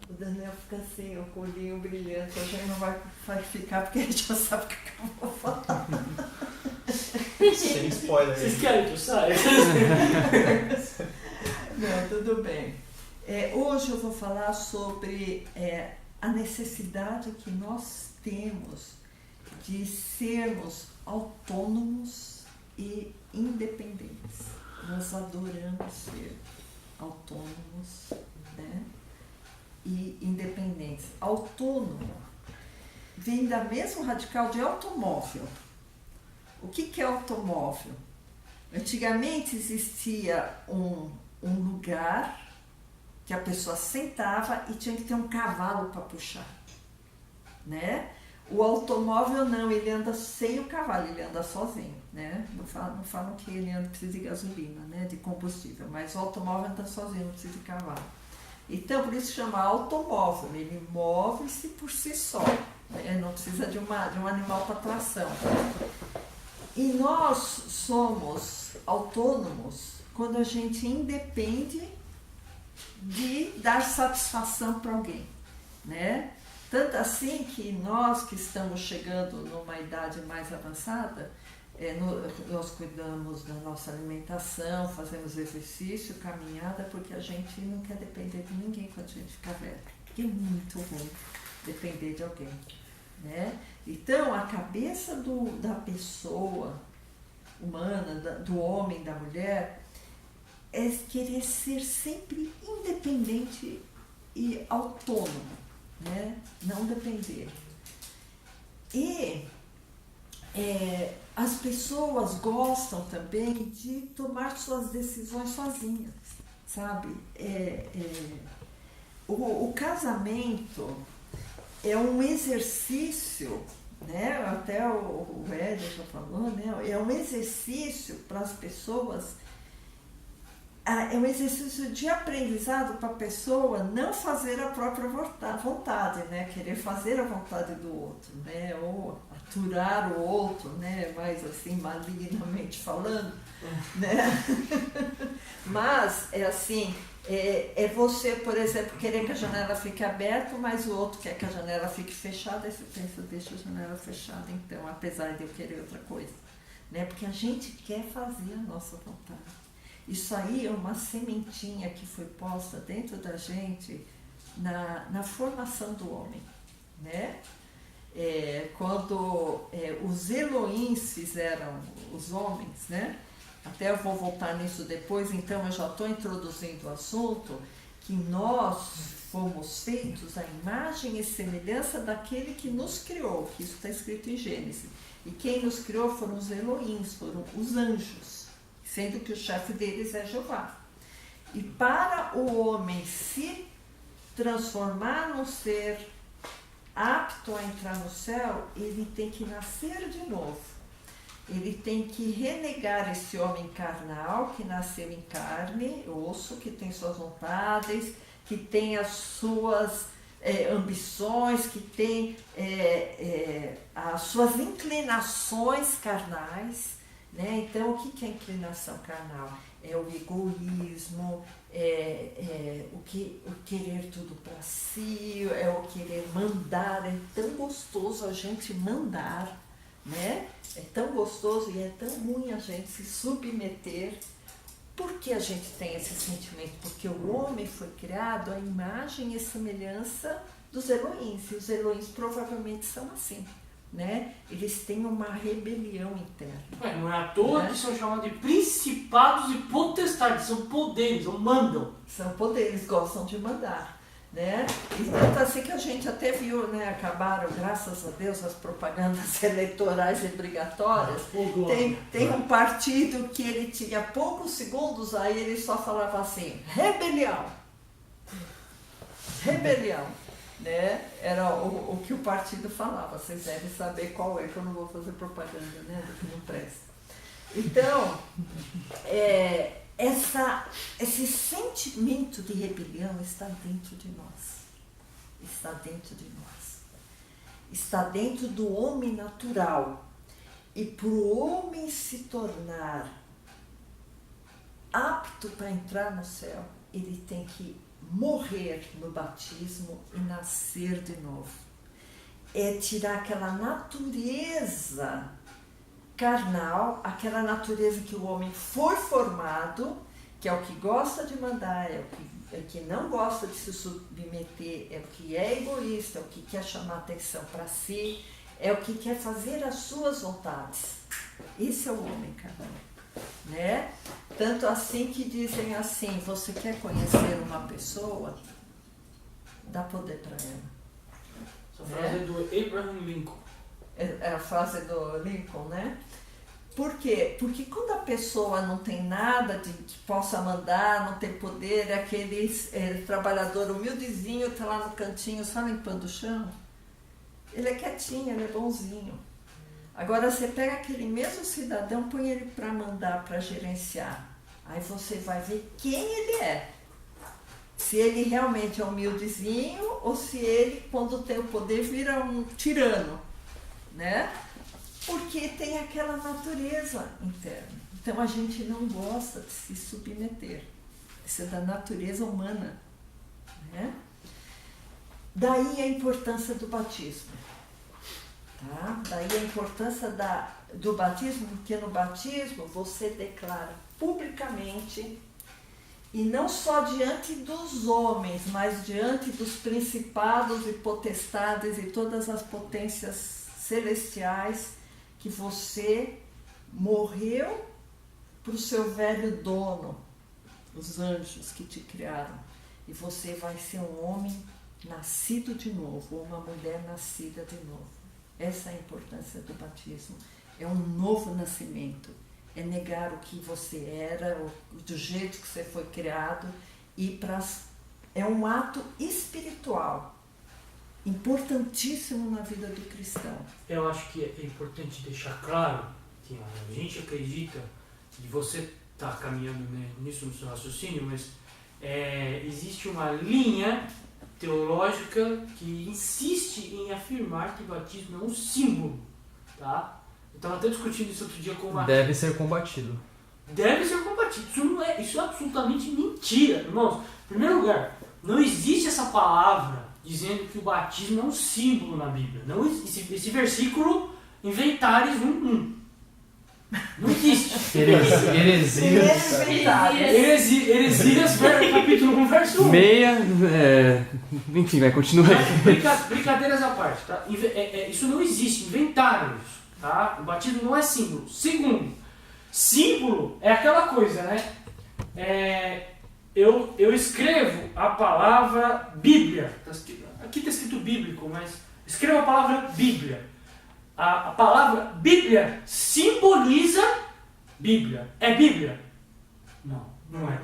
O Daniel fica assim, o colinho brilhante. A gente não vai ficar porque a gente já sabe o que eu vou falar. Sem spoiler. Vocês querem que eu saia? Não, tudo bem. Hoje eu vou falar sobre a necessidade que nós temos de sermos autônomos e independentes. Nós adoramos ser autônomos, né? E independentes. Autônomo vem da mesma radical de automóvel. O que é automóvel? Antigamente existia um lugar que a pessoa sentava e tinha que ter um cavalo para puxar, né? O automóvel não, ele anda sem o cavalo, ele anda sozinho, né? Não falam que ele precisa de gasolina, né? De combustível, mas o automóvel anda sozinho, não precisa de cavalo. Então, por isso chama automóvel, ele move-se por si só, né? Não precisa de um animal para tração. E nós somos autônomos quando a gente independe de dar satisfação para alguém, né? Tanto assim que nós que estamos chegando numa idade mais avançada, nós cuidamos da nossa alimentação, fazemos exercício, caminhada, porque a gente não quer depender de ninguém quando a gente ficar velho. Porque é muito ruim depender de alguém, né? Então, a cabeça da pessoa humana, do homem, da mulher, é querer ser sempre independente e autônomo, né? Não depender. E as pessoas gostam também de tomar suas decisões sozinhas, sabe? O casamento é um exercício, né? Até o Éder já falou, né? É um exercício para as pessoas. É um exercício de aprendizado para a pessoa não fazer a própria vontade, né? Querer fazer a vontade do outro, né? Ou aturar o outro, né? Mais assim, malignamente falando, né? Mas, é você, por exemplo, querer que a janela fique aberta, mas o outro quer que a janela fique fechada, aí você pensa, deixa a janela fechada então, apesar de eu querer outra coisa, né? Porque a gente quer fazer a nossa vontade. Isso aí é uma sementinha que foi posta dentro da gente na formação do homem, né? Quando os Elohims fizeram os homens, né? Até eu vou voltar nisso depois, então eu já estou introduzindo o assunto, que nós fomos feitos à imagem e semelhança daquele que nos criou, que isso está escrito em Gênesis. E quem nos criou foram os Elohims, foram os anjos, sendo que o chefe deles é Jeová. E para o homem se transformar num ser apto a entrar no céu, ele tem que nascer de novo. Ele tem que renegar esse homem carnal, que nasceu em carne, osso, que tem suas vontades, que tem as suas ambições, que tem as suas inclinações carnais, né? Então, o que é inclinação carnal? É o egoísmo, o querer tudo para si, é o querer mandar. É tão gostoso a gente mandar, né? É tão gostoso e é tão ruim a gente se submeter. Por que a gente tem esse sentimento? Porque o homem foi criado à imagem e semelhança dos Elohims, e os Elohims provavelmente são assim, né? Eles têm uma rebelião interna. Não é à toa, né? Que são chamados de principados e potestades, são poderes, ou mandam. São poderes, gostam de mandar, né? E tanto assim que a gente até viu, né? Acabaram, graças a Deus, as propagandas eleitorais obrigatórias. Tem um partido que ele tinha poucos segundos, aí ele só falava assim, rebelião. Rebelião. Né? Era o que o partido falava. Vocês devem saber qual é, que eu não vou fazer propaganda, né? Do que não presta. Então, esse sentimento de rebelião está dentro de nós. Está dentro de nós. Está dentro do homem natural. E para o homem se tornar apto para entrar no céu, ele tem que morrer no batismo e nascer de novo. É tirar aquela natureza carnal, aquela natureza que o homem foi formado, que é o que gosta de mandar, é o que não gosta de se submeter, é o que é egoísta, é o que quer chamar atenção para si, é o que quer fazer as suas vontades. Esse é o homem carnal, né? Tanto assim que dizem assim, você quer conhecer uma pessoa, dá poder para ela. Essa frase é do Abraham Lincoln. É a frase do Lincoln, né? Por quê? Porque quando a pessoa não tem nada que possa mandar, não tem poder, é aquele trabalhador humildezinho, está lá no cantinho só limpando o chão, ele é quietinho, ele é bonzinho. Agora você pega aquele mesmo cidadão, põe ele para mandar, para gerenciar. Aí você vai ver quem ele é. Se ele realmente é humildezinho ou se ele, quando tem o poder, vira um tirano, né? Porque tem aquela natureza interna. Então a gente não gosta de se submeter. Isso é da natureza humana, né? Daí a importância do batismo. Tá? Daí a importância do batismo, porque no batismo você declara publicamente, e não só diante dos homens, mas diante dos principados e potestades e todas as potências celestiais, que você morreu para o seu velho dono, os anjos que te criaram, e você vai ser um homem nascido de novo, ou uma mulher nascida de novo. Essa é a importância do batismo. É um novo nascimento. É negar o que você era, do jeito que você foi criado, e é um ato espiritual, importantíssimo na vida do cristão. Eu acho que é importante deixar claro que a gente acredita que você está caminhando nisso no seu raciocínio, mas existe uma linha teológica que insiste em afirmar que o batismo é um símbolo, tá? Eu estava até discutindo isso outro dia com o Deve ser combatido. Deve ser combatido. Isso é absolutamente mentira, irmãos. Em primeiro lugar, não existe essa palavra dizendo que o batismo é um símbolo na Bíblia. Não, esse versículo, Inventares 1:1. Não existe. Heresias, capítulo 1, verso 1. Enfim, vai, continua aí. Brincadeiras à parte, tá? Isso não existe, inventaram isso, tá? O batismo não é símbolo. Segundo, símbolo é aquela coisa, né? Eu escrevo a palavra Bíblia. Aqui está escrito bíblico, mas escrevo a palavra Bíblia. A palavra Bíblia simboliza Bíblia. É Bíblia? Não, não é.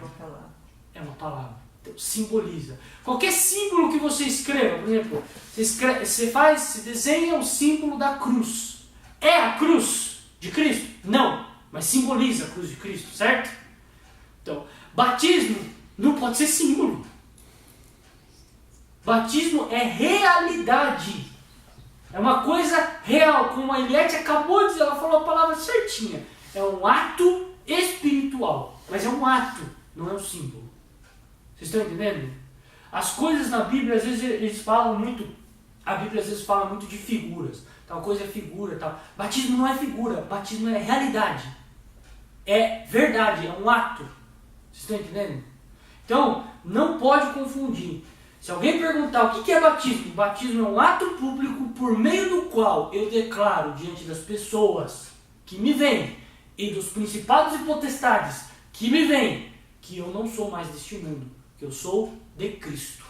É uma palavra. Então, simboliza. Qualquer símbolo que você escreva, por exemplo, você desenha o símbolo da cruz. É a cruz de Cristo? Não, mas simboliza a cruz de Cristo, certo? Então, batismo não pode ser símbolo. Batismo é realidade. É uma coisa real, como a Eliette acabou de dizer, ela falou a palavra certinha. É um ato espiritual, mas é um ato, não é um símbolo. Vocês estão entendendo? As coisas na Bíblia, às vezes eles falam muito, a Bíblia às vezes fala muito de figuras. Tal coisa é figura, tal. Batismo não é figura, batismo é realidade. É verdade, é um ato. Vocês estão entendendo? Então, não pode confundir. Se alguém perguntar o que é batismo, batismo é um ato público por meio do qual eu declaro diante das pessoas que me veem e dos principados e potestades que me veem que eu não sou mais deste mundo, que eu sou de Cristo.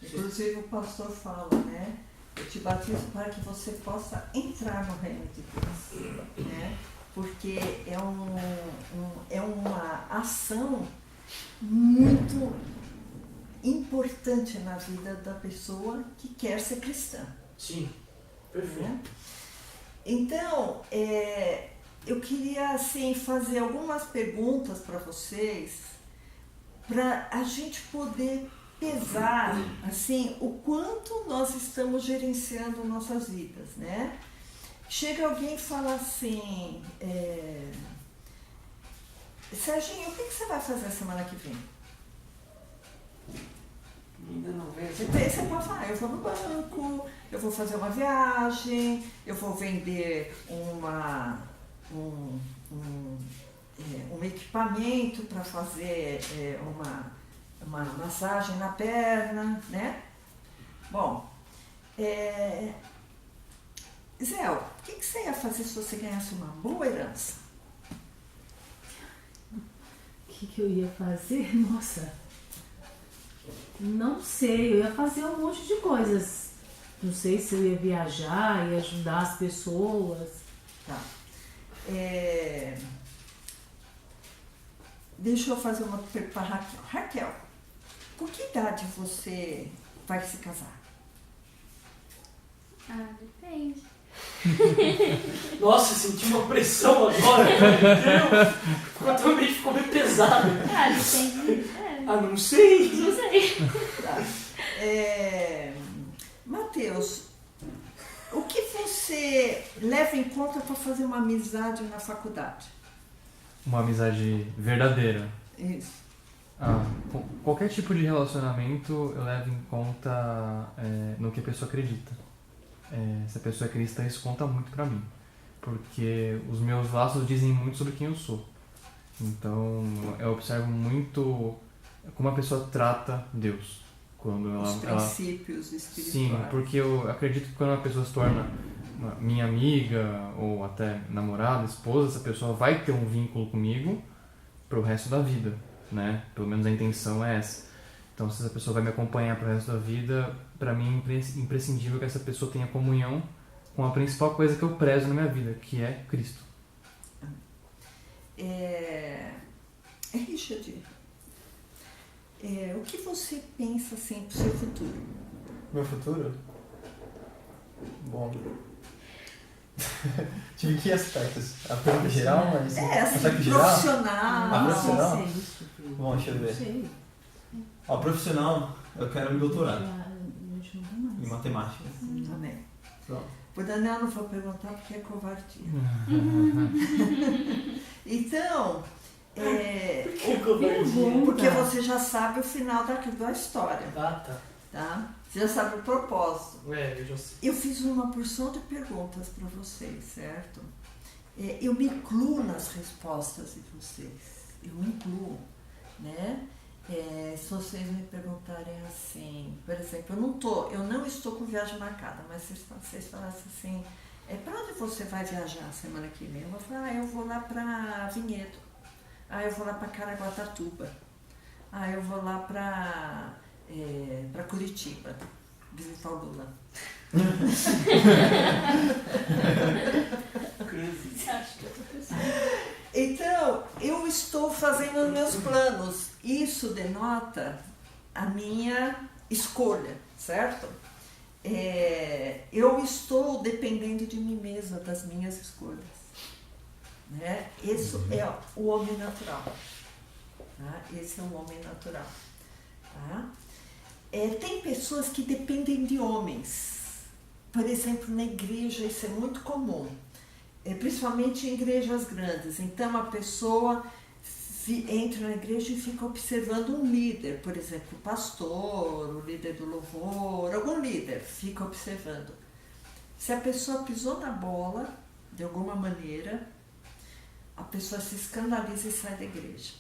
Inclusive o pastor fala, né? Eu te batizo para que você possa entrar no reino de Deus, né? Porque é uma ação muito importante na vida da pessoa que quer ser cristã. Sim, perfeito. Né? Então, eu queria assim, fazer algumas perguntas para vocês, para a gente poder pesar assim, o quanto nós estamos gerenciando nossas vidas, né? Chega alguém e fala assim, Serginho, o que você vai fazer a semana que vem? Ainda não veio. Você pode falar, eu vou no banco, eu vou fazer uma viagem, eu vou vender um equipamento para fazer uma massagem na perna, né? Bom, Zé, o que você ia fazer se você ganhasse uma boa herança? O que eu ia fazer? Nossa, não sei, eu ia fazer um monte de coisas. Não sei se eu ia viajar, ia ajudar as pessoas. Tá. Deixa eu fazer uma pergunta para Raquel. Raquel, por que idade você vai se casar? Depende. Nossa, senti uma pressão agora. Meu Deus, ficou bem pesado. Depende. Não sei. Não sei. Tá. Matheus, o que você leva em conta para fazer uma amizade na faculdade? Uma amizade verdadeira. Isso. Qualquer tipo de relacionamento eu levo em conta no que a pessoa acredita. Se a pessoa é cristã, isso conta muito pra mim. Porque os meus laços dizem muito sobre quem eu sou. Então eu observo muito como a pessoa trata Deus. Quando Os princípios espirituais. Sim, porque eu acredito que quando uma pessoa se torna minha amiga ou até namorada, esposa, essa pessoa vai ter um vínculo comigo pro resto da vida, né? Pelo menos a intenção é essa. Então, se essa pessoa vai me acompanhar pro resto da vida, pra mim é imprescindível que essa pessoa tenha comunhão com a principal coisa que eu prezo na minha vida, que é Cristo. Richard, o que você pensa assim pro seu futuro? Meu futuro? Bom. Tive que aspectos. A pergunta geral, mas. Assim, geral? profissional. Profissional? Não sei isso, filho. Bom, deixa eu Não ver. sei. Profissional, eu quero me doutorar Gente, não tem mais. em matemática. Também. Pronto. O Daniel não vou perguntar porque é covardia. Então, porque você já sabe o final da história, tá? Você já sabe o propósito. Eu já sei. Eu fiz uma porção de perguntas para vocês, certo? Eu me incluo nas respostas de vocês. Eu me incluo, né? Se vocês me perguntarem assim, por exemplo, eu não estou com viagem marcada, mas se vocês falassem assim, para onde você vai viajar semana que vem? Eu vou falar, eu vou lá para Vinhedo, eu vou lá para Caraguatatuba, eu vou lá para Curitiba, visitar o Lula. Então, eu estou fazendo os meus planos. Isso denota a minha escolha, certo? Eu estou dependendo de mim mesma, das minhas escolhas. Né? Esse é o homem natural. Tá? Esse é o homem natural. Tá? Tem pessoas que dependem de homens. Por exemplo, na igreja isso é muito comum. Principalmente em igrejas grandes. Então a pessoa entra na igreja e fica observando um líder, por exemplo, o pastor, o líder do louvor, algum líder, fica observando. Se a pessoa pisou na bola, de alguma maneira, a pessoa se escandaliza e sai da igreja.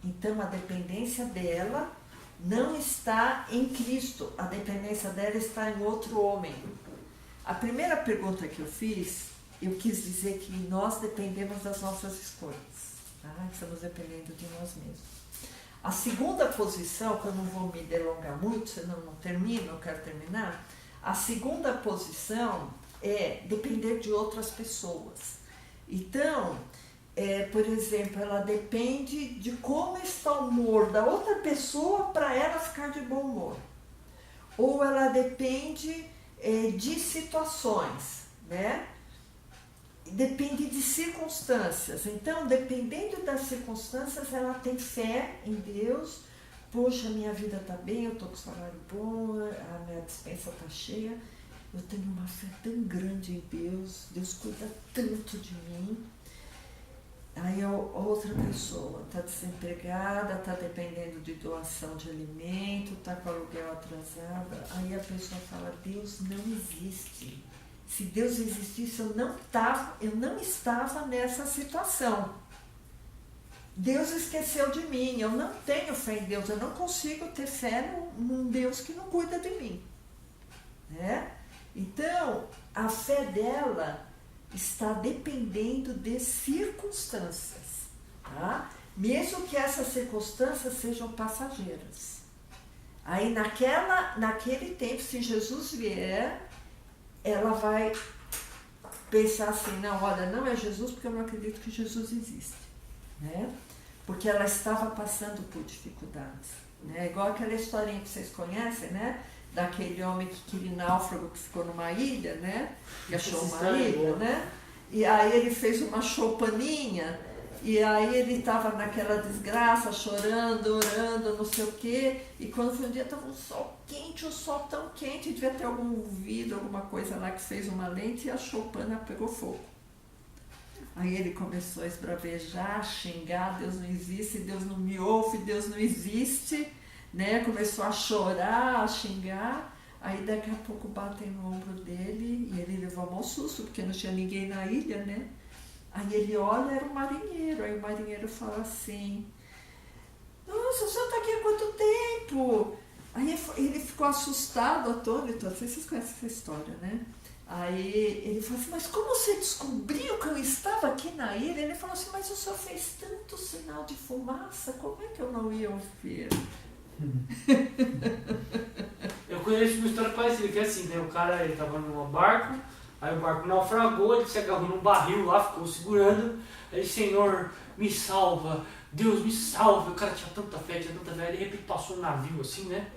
Então a dependência dela não está em Cristo, a dependência dela está em outro homem. A primeira pergunta que eu fiz, eu quis dizer que nós dependemos das nossas escolhas, tá? Estamos dependendo de nós mesmos. A segunda posição, que eu não vou me delongar muito, senão não termino, eu quero terminar. A segunda posição é depender de outras pessoas. Então, por exemplo, ela depende de como está o humor da outra pessoa para ela ficar de bom humor. Ou ela depende de situações, né? Depende de circunstâncias. Então, dependendo das circunstâncias, ela tem fé em Deus. Poxa, minha vida está bem, eu estou com salário bom, a minha despensa está cheia. Eu tenho uma fé tão grande em Deus, Deus cuida tanto de mim. Aí outra pessoa está desempregada, está dependendo de doação de alimento, está com aluguel atrasado. Aí a pessoa fala, Deus não existe. Se Deus existisse, eu não estava nessa situação. Deus esqueceu de mim, eu não tenho fé em Deus, eu não consigo ter fé num Deus que não cuida de mim. Né? Então, a fé dela está dependendo de circunstâncias, tá? Mesmo que essas circunstâncias sejam passageiras. Aí naquele tempo, se Jesus vier, ela vai pensar assim, não, olha, não é Jesus porque eu não acredito que Jesus existe, né? Porque ela estava passando por dificuldades, né? Igual aquela historinha que vocês conhecem, né? Daquele homem, aquele náufrago que ficou numa ilha, né? E achou uma ilha, né? E aí ele fez uma choupaninha, e aí ele estava naquela desgraça, chorando, orando, não sei o quê, e quando foi um dia estava um sol tão quente, devia ter algum vidro, alguma coisa lá que fez uma lente, e a choupana pegou fogo. Aí ele começou a esbravejar, a xingar, Deus não existe, Deus não me ouve, Deus não existe, né? Começou a chorar, a xingar, aí daqui a pouco batem no ombro dele e ele levou um mau susto, porque não tinha ninguém na ilha, né? Aí ele olha, era um marinheiro, aí o marinheiro fala assim, nossa, o senhor está aqui há quanto tempo? Aí ele ficou assustado, atônito, não sei se vocês conhecem essa história, né? Aí ele falou assim, mas como você descobriu que eu estava aqui na ilha? Ele falou assim, mas o senhor fez tanto sinal de fumaça, como é que eu não ia ouvir? Eu conheço uma história parecida, que é assim, né? O cara, ele tava num barco, aí o barco naufragou, ele se agarrou num barril lá, ficou segurando, aí, Senhor, me salva, Deus me salva. O cara tinha tanta fé, de repente passou um navio assim, né?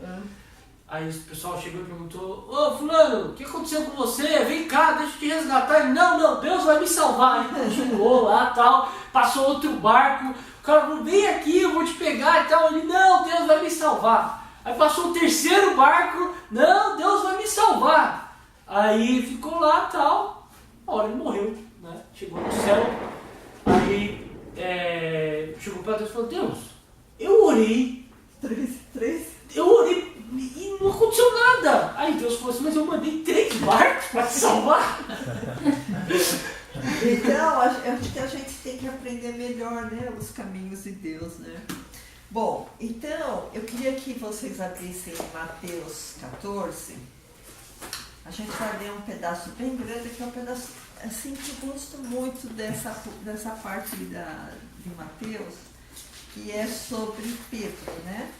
Aí o pessoal chegou e perguntou, ô fulano, o que aconteceu com você? Vem cá, deixa eu te resgatar. Ele, não, Deus vai me salvar. Ele continuou lá e tal, passou outro barco, o cara falou, vem aqui, eu vou te pegar e tal. Ele, não, Deus vai me salvar. Aí passou o terceiro barco, não, Deus vai me salvar. Aí ficou lá e tal, uma hora ele morreu, né? Chegou no céu, aí chegou para Deus e falou, Deus, eu orei. Eu orei e não aconteceu nada. Aí Deus falou assim, mas eu mandei 3 barcos para te salvar. Então, acho que a gente tem que aprender melhor, né, os caminhos de Deus, né? Bom, então, eu queria que vocês abrissem Mateus 14. A gente vai ler um pedaço bem grande, que é um pedaço, assim, que eu gosto muito dessa parte de Mateus, que é sobre Pedro, né?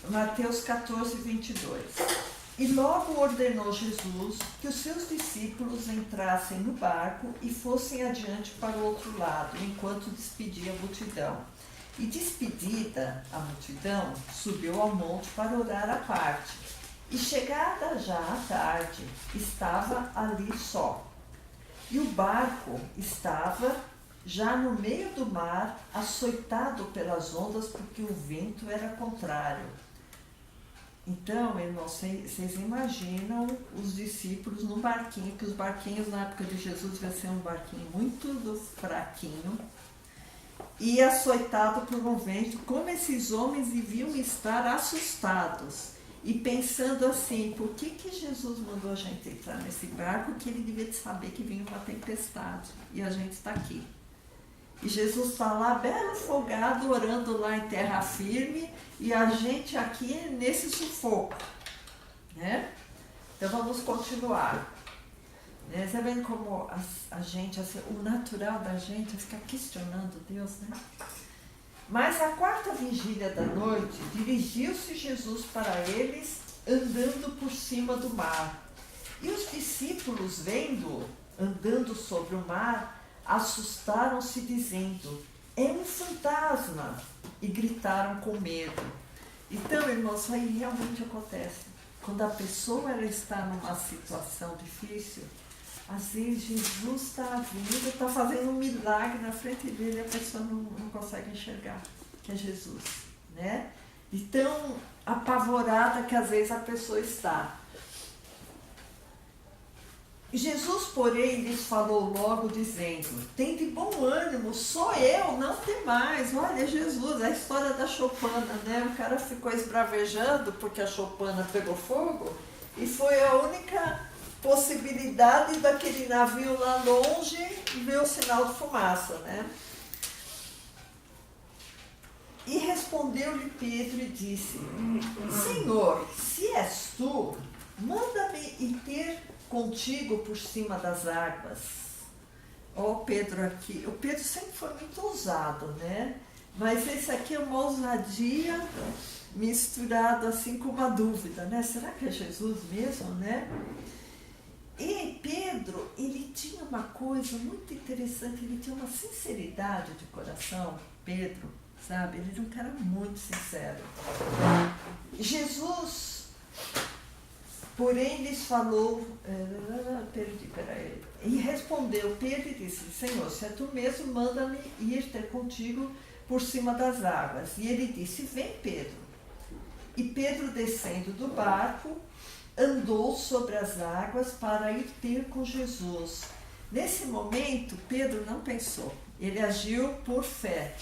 Mateus 14, 22. E logo ordenou Jesus que os seus discípulos entrassem no barco e fossem adiante para o outro lado, enquanto despedia a multidão. E despedida a multidão, subiu ao monte para orar à parte. E chegada já à tarde, estava ali só. E o barco estava já no meio do mar, açoitado pelas ondas, porque o vento era contrário. Então, irmãos, vocês imaginam os discípulos num barquinho, que os barquinhos na época de Jesus vai ser um barquinho muito fraquinho, e açoitado por um vento, como esses homens deviam estar assustados e pensando assim, por que Jesus mandou a gente entrar nesse barco, que ele devia saber que vinha uma tempestade e a gente está aqui. E Jesus está lá, belo folgado, orando lá em terra firme, e a gente aqui nesse sufoco, né? Então vamos continuar. Né? Você vendo como a gente, assim, o natural da gente é ficar questionando Deus, né? Mas à 4ª vigília da noite, dirigiu-se Jesus para eles, andando por cima do mar. E os discípulos, vendo-o andando sobre o mar, assustaram-se dizendo, é um fantasma, e gritaram com medo. Então, irmãos, isso aí realmente acontece. Quando a pessoa ela está numa situação difícil, às vezes Jesus está vindo, está fazendo um milagre na frente dele e a pessoa não consegue enxergar que é Jesus, né? E tão apavorada que às vezes a pessoa está. Jesus, porém, lhes falou logo, dizendo: tende bom ânimo, sou eu, não temais. Olha, Jesus, a história da choupana, né? O cara ficou esbravejando porque a choupana pegou fogo e foi a única possibilidade daquele navio lá longe ver o sinal de fumaça, né? E respondeu-lhe Pedro e disse: Senhor, se és tu, manda-me ir ter contigo por cima das águas. Ó, o Pedro aqui. O Pedro sempre foi muito ousado, né? Mas esse aqui é uma ousadia misturado assim com uma dúvida, né? Será que é Jesus mesmo, né? E Pedro, ele tinha uma coisa muito interessante, ele tinha uma sinceridade de coração, Pedro, sabe? Ele era um cara muito sincero. Jesus, porém, lhes falou, e respondeu Pedro e disse: Senhor, se é tu mesmo, manda-me ir ter contigo por cima das águas. E ele disse: vem, Pedro. E Pedro, descendo do barco, andou sobre as águas para ir ter com Jesus. Nesse momento, Pedro não pensou, ele agiu por fé.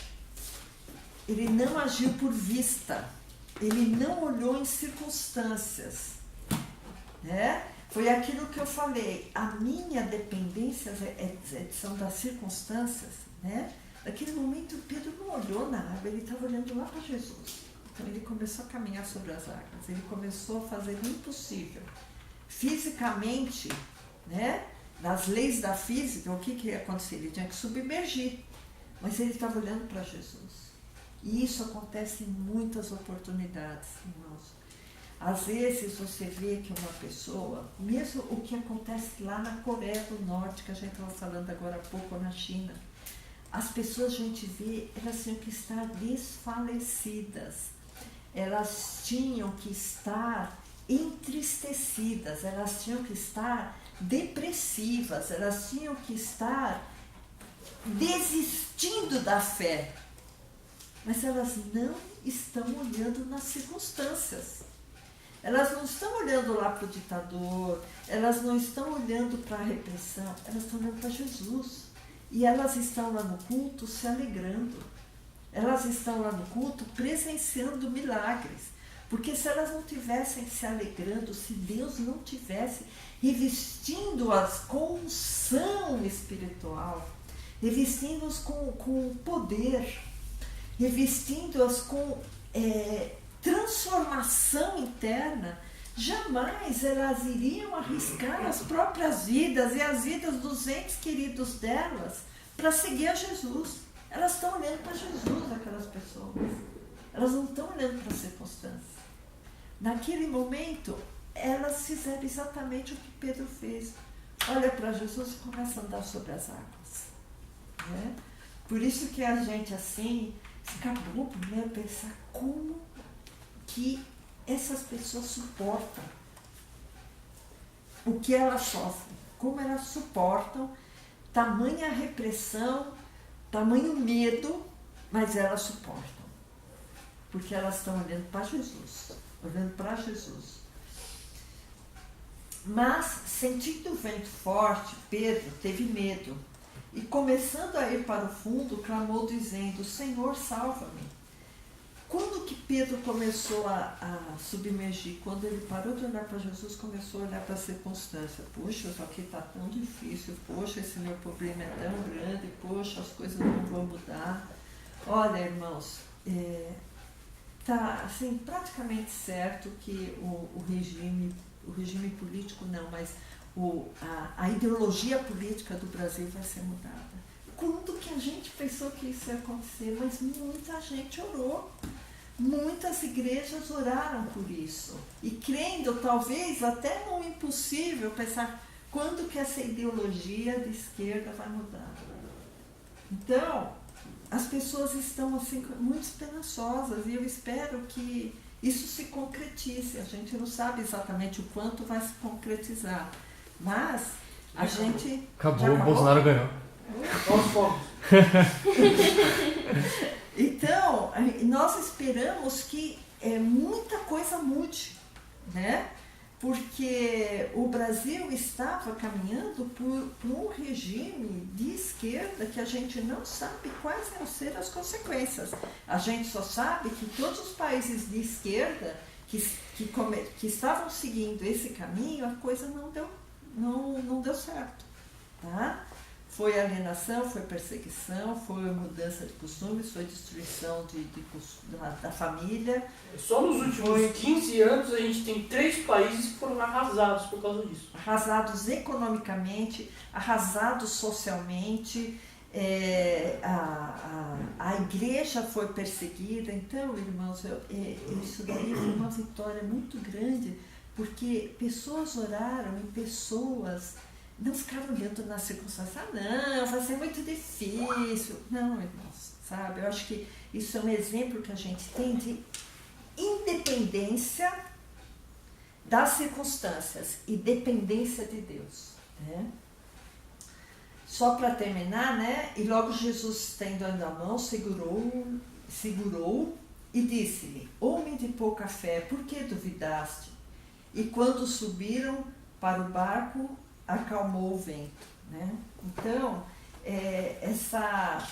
Ele não agiu por vista, ele não olhou em circunstâncias, né? Foi aquilo que eu falei, a minha dependência são das circunstâncias, né? Naquele momento, Pedro não olhou na água, ele estava olhando lá para Jesus. Então ele começou a caminhar sobre as águas, ele começou a fazer o impossível. Fisicamente, né? Nas leis da física, o que ia acontecer? Ele tinha que submergir, mas ele estava olhando para Jesus. E isso acontece em muitas oportunidades, irmãos. Às vezes você vê que uma pessoa, mesmo o que acontece lá na Coreia do Norte, que a gente estava falando agora há pouco, na China, as pessoas, a gente vê, elas tinham que estar desfalecidas, elas tinham que estar entristecidas, elas tinham que estar depressivas, elas tinham que estar desistindo da fé. Mas elas não estão olhando nas circunstâncias. Elas não estão olhando lá para o ditador, elas não estão olhando para a repressão, elas estão olhando para Jesus. E elas estão lá no culto se alegrando. Elas estão lá no culto presenciando milagres. Porque se elas não tivessem se alegrando, se Deus não tivesse revestindo-as com unção espiritual, revestindo-as com poder, revestindo-as com transformação interna, jamais elas iriam arriscar as próprias vidas e as vidas dos entes queridos delas para seguir a Jesus. Elas estão olhando para Jesus, aquelas pessoas. Elas não estão olhando para as circunstâncias. Naquele momento, elas fizeram exatamente o que Pedro fez. Olha para Jesus e começa a andar sobre as águas. Né? Por isso que a gente assim fica bobo, né? Pensar como que essas pessoas suportam o que elas sofrem, como elas suportam tamanha repressão, tamanho medo, mas elas suportam, porque elas estão olhando para Jesus, olhando para Jesus. Mas, sentindo o vento forte, Pedro teve medo e, começando a ir para o fundo, clamou dizendo: Senhor, salva-me. Quando que Pedro começou a submergir? Quando ele parou de olhar para Jesus, começou a olhar para a circunstância. Poxa, isso aqui está tão difícil. Poxa, esse meu problema é tão grande. Poxa, as coisas não vão mudar. Olha, irmãos, está assim, praticamente certo que o regime político não, mas a ideologia política do Brasil vai ser mudada. Quando que a gente pensou que isso ia acontecer? Mas muita gente orou. Muitas igrejas oraram por isso. E crendo, talvez, até no impossível, pensar quando que essa ideologia de esquerda vai mudar. Então, as pessoas estão assim muito esperançosas e eu espero que isso se concretize. A gente não sabe exatamente o quanto vai se concretizar, mas a gente... Acabou, o Bolsonaro ganhou. Nós fomos. Então, nós esperamos que muita coisa mude, né? porque o Brasil estava caminhando por um regime de esquerda que a gente não sabe quais vão ser as consequências. A gente só sabe que todos os países de esquerda que estavam seguindo esse caminho, a coisa não deu certo. Tá? Foi alienação, foi perseguição, foi mudança de costumes, foi destruição da família. Só nos últimos 15 anos a gente tem 3 países que foram arrasados por causa disso. Arrasados economicamente, arrasados socialmente, a igreja foi perseguida. Então, irmãos, isso daí foi uma vitória muito grande, porque pessoas oraram e pessoas não ficaram olhando nas circunstâncias. Não, vai ser muito difícil. Não, irmãos, sabe? Eu acho que isso é um exemplo que a gente tem de independência das circunstâncias e dependência de Deus, né? Só para terminar, né? E logo Jesus, estendendo a mão, segurou e disse-lhe: homem de pouca fé, por que duvidaste? E quando subiram para o barco, acalmou o vento, né? Então, essa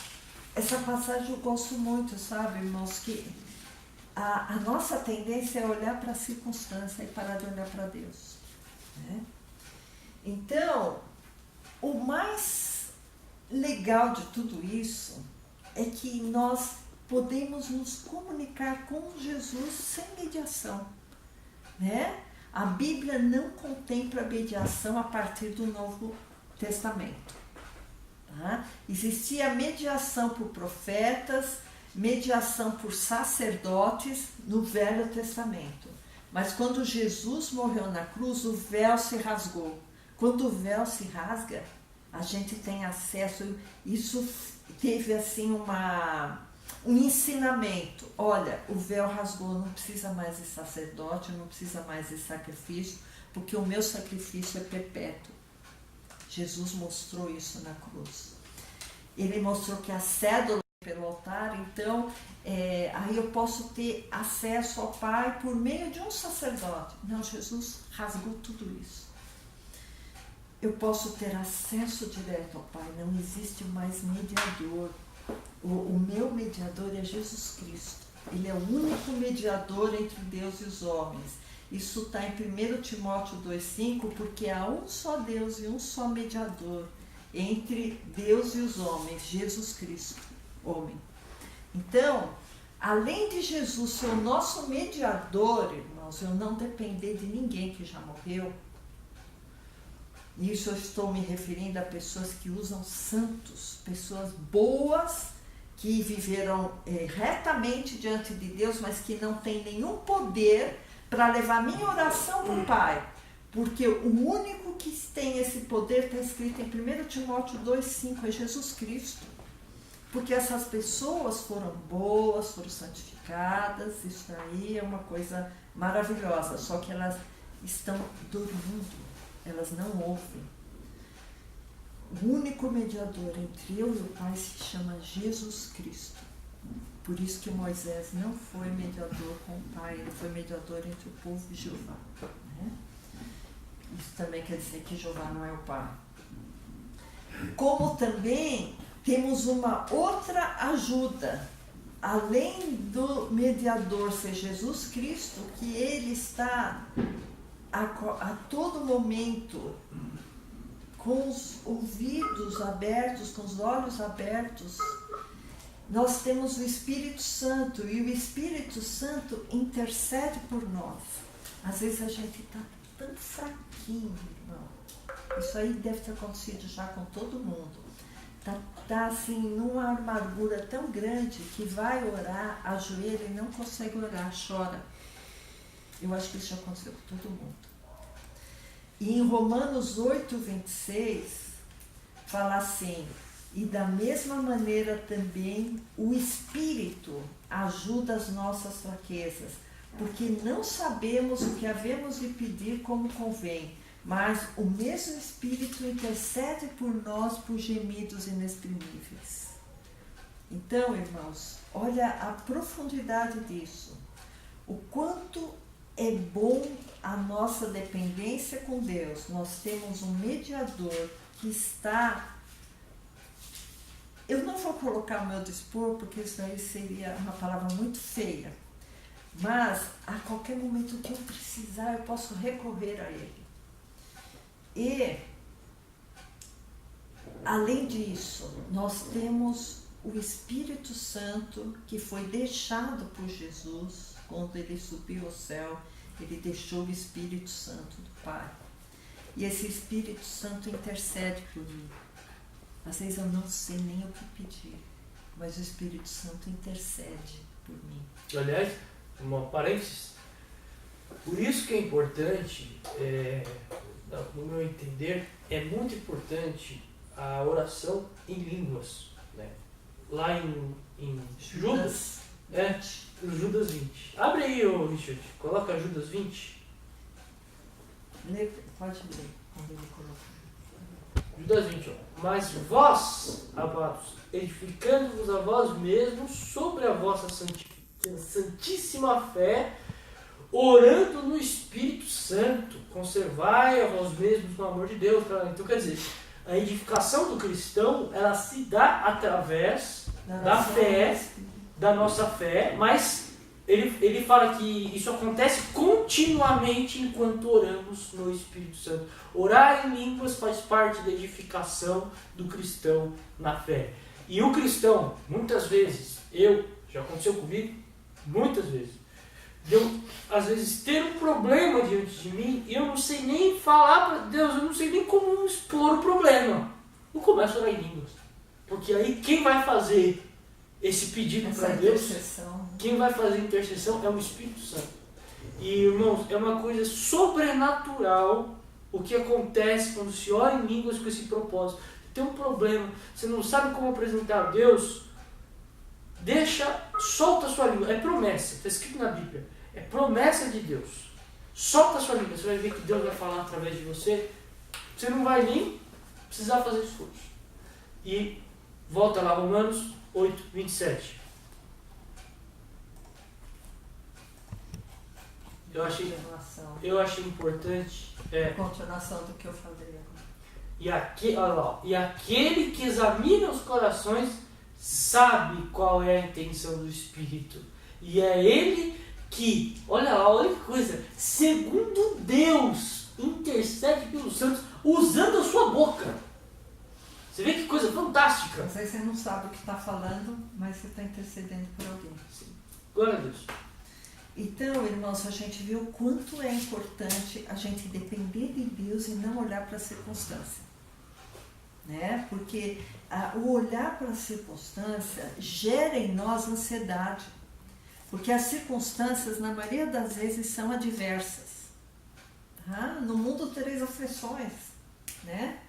passagem eu gosto muito, sabe, irmãos, que a nossa tendência é olhar para a circunstância e parar de olhar para Deus, né? Então, o mais legal de tudo isso é que nós podemos nos comunicar com Jesus sem mediação, né? A Bíblia não contempla mediação a partir do Novo Testamento. Tá? Existia mediação por profetas, mediação por sacerdotes no Velho Testamento. Mas quando Jesus morreu na cruz, o véu se rasgou. Quando o véu se rasga, a gente tem acesso. Isso teve assim um ensinamento. Olha, o véu rasgou, não precisa mais de sacerdote, não precisa mais de sacrifício, porque o meu sacrifício é perpétuo. Jesus mostrou isso na cruz. Ele mostrou que a cédula pelo altar, então aí eu posso ter acesso ao Pai por meio de um sacerdote. Não, Jesus rasgou tudo isso. Eu posso ter acesso direto ao Pai, não existe mais mediador. O meu mediador é Jesus Cristo. Ele é o único mediador entre Deus e os homens. Isso está em 1 Timóteo 2,5, porque há um só Deus e um só mediador entre Deus e os homens, Jesus Cristo, homem. Então, além de Jesus ser o nosso mediador, irmãos, eu não depender de ninguém que já morreu. Nisso eu estou me referindo a pessoas que usam santos, pessoas boas, que viveram retamente diante de Deus, mas que não têm nenhum poder para levar minha oração para o Pai. Porque o único que tem esse poder está escrito em 1 Timóteo 2,5, é Jesus Cristo. Porque essas pessoas foram boas, foram santificadas, isso aí é uma coisa maravilhosa, só que elas estão dormindo. Elas não ouvem. O único mediador entre eu e o Pai se chama Jesus Cristo. Por isso que Moisés não foi mediador com o Pai, ele foi mediador entre o povo e Jeová, né? Isso também quer dizer que Jeová não é o Pai. Como também temos uma outra ajuda, além do mediador ser Jesus Cristo, que ele está a todo momento com os ouvidos abertos, com os olhos abertos. Nós temos o Espírito Santo, e o Espírito Santo intercede por nós. Às vezes a gente está tão fraquinho, irmão. Isso aí deve ter acontecido já com todo mundo. Está assim, numa amargura tão grande que vai orar, ajoelha e não consegue orar, chora. Eu acho que isso já aconteceu com todo mundo. E em Romanos 8:26, fala assim: e da mesma maneira também o Espírito ajuda as nossas fraquezas, porque não sabemos o que havemos de pedir como convém, mas o mesmo Espírito intercede por nós por gemidos inexprimíveis. Então, irmãos, olha a profundidade disso. O quanto é bom a nossa dependência com Deus. Nós temos um mediador que está... Eu não vou colocar o meu dispor, porque isso aí seria uma palavra muito feia. Mas, a qualquer momento que eu precisar, eu posso recorrer a Ele. E, além disso, nós temos o Espírito Santo, que foi deixado por Jesus, quando Ele subiu ao céu, Ele deixou o Espírito Santo do Pai. E esse Espírito Santo intercede por mim. Às vezes eu não sei nem o que pedir, mas o Espírito Santo intercede por mim. Aliás, uma parênteses, por isso que é importante, no meu entender, é muito importante a oração em línguas, né? Lá em Judas, Judas 20. Abre aí, Richard, coloca Judas 20. Pode ler, quando ele coloca. Judas 20, ó. Mas vós, amados, edificando-vos a vós mesmos sobre a vossa santíssima fé, orando no Espírito Santo, conservai a vós mesmos no amor de Deus. Então, quer dizer, a edificação do cristão, ela se dá através da fé, da nossa fé, mas ele fala que isso acontece continuamente enquanto oramos no Espírito Santo. Orar em línguas faz parte da edificação do cristão na fé. E o cristão, muitas vezes, já aconteceu comigo, muitas vezes, às vezes ter um problema diante de mim e eu não sei nem falar para Deus, eu não sei nem como expor o problema. Eu começo a orar em línguas. Porque aí quem vai fazer esse pedido para Deus, quem vai fazer a intercessão é o Espírito Santo. E, irmãos, é uma coisa sobrenatural o que acontece quando se ora em línguas com esse propósito. Tem um problema, você não sabe como apresentar a Deus, solta a sua língua. É promessa, está escrito na Bíblia. É promessa de Deus. Solta a sua língua, você vai ver que Deus vai falar através de você. Você não vai nem precisar fazer esforço. E volta lá, Romanos 8, 27. Eu achei importante. Continuação do que eu falei agora. E aquele que examina os corações sabe qual é a intenção do Espírito. E é ele que, olha que coisa, segundo Deus, intercede pelos santos usando a sua boca. Você vê que coisa fantástica. Às vezes você não sabe o que está falando, mas você está intercedendo por alguém. Sim. Glória a Deus. Então, irmãos, a gente viu o quanto é importante a gente depender de Deus e não olhar para a circunstância. Né? Porque o olhar para a circunstância gera em nós ansiedade. Porque as circunstâncias, na maioria das vezes, são adversas. Tá? No mundo tereis aflições. Né?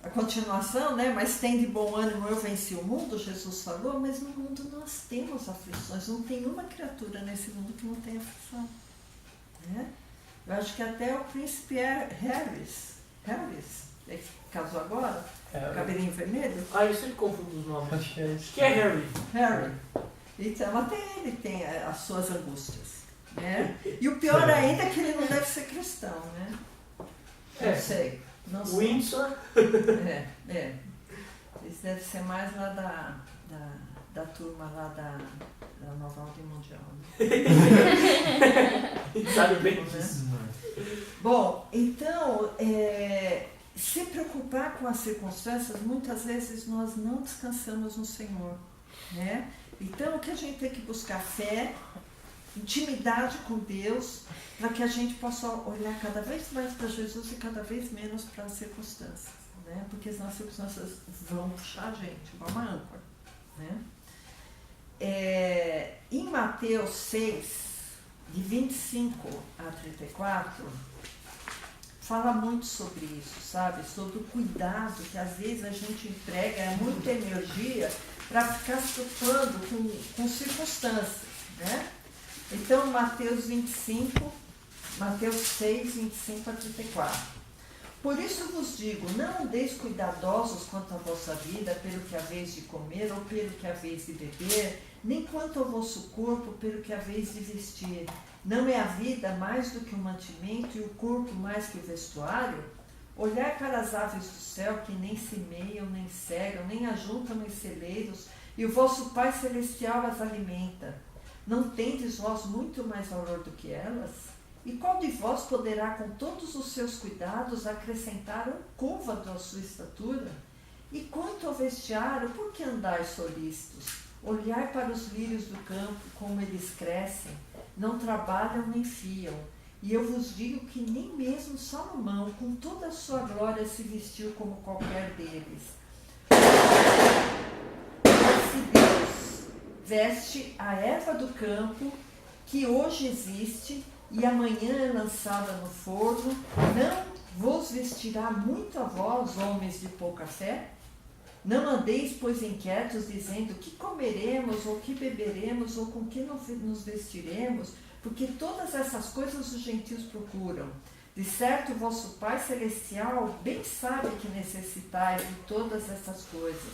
A continuação, né? Mas tem de bom ânimo, eu venci o mundo, Jesus falou, mas no mundo nós temos aflições. Não tem uma criatura nesse mundo que não tem aflição. Né? Eu acho que até o príncipe Harris, que casou agora, cabelinho vermelho. Eu sempre confundo os nomes. Acho que é isso. Que é Harry. Então, até ele tem as suas angústias. Né? E o pior ainda é que ele não deve ser cristão, né? Não sei. Windsor. Isso deve ser mais lá da turma lá da Nova Ordem Mundial. Né? Sabe bem disso. Bom, então, se preocupar com as circunstâncias, muitas vezes nós não descansamos no Senhor. Né? Então, o que a gente tem que buscar? Fé, intimidade com Deus, para que a gente possa olhar cada vez mais para Jesus e cada vez menos para as circunstâncias, né? Porque as circunstâncias vão puxar a gente, igual uma âncora, né? Em Mateus 6, de 25 a 34, fala muito sobre isso, sabe? Sobre o cuidado que às vezes a gente emprega muita energia para ficar se preocupando com circunstâncias, né? Então, Mateus 6, 25 a 34. Por isso vos digo, não andeis cuidadosos quanto à vossa vida, pelo que haveis de comer ou pelo que haveis de beber, nem quanto ao vosso corpo pelo que haveis de vestir. Não é a vida mais do que o mantimento e o corpo mais que o vestuário? Olhai para as aves do céu, que nem semeiam, nem cegam, nem ajuntam em celeiros, e o vosso Pai Celestial as alimenta. Não tendes vós muito mais valor do que elas? E qual de vós poderá, com todos os seus cuidados, acrescentar um côvado à sua estatura? E quanto ao vestiário, por que andais solícitos? Olhai para os lírios do campo, como eles crescem, não trabalham nem fiam. E eu vos digo que nem mesmo Salomão, com toda a sua glória, se vestiu como qualquer deles. Mas se Deus veste a erva do campo, que hoje existe e amanhã é lançada no forno, não vos vestirá muito a vós, homens de pouca fé? Não andeis, pois, inquietos, dizendo que comeremos, ou que beberemos, ou com que nos vestiremos, porque todas essas coisas os gentios procuram. De certo, vosso Pai Celestial bem sabe que necessitais de todas essas coisas.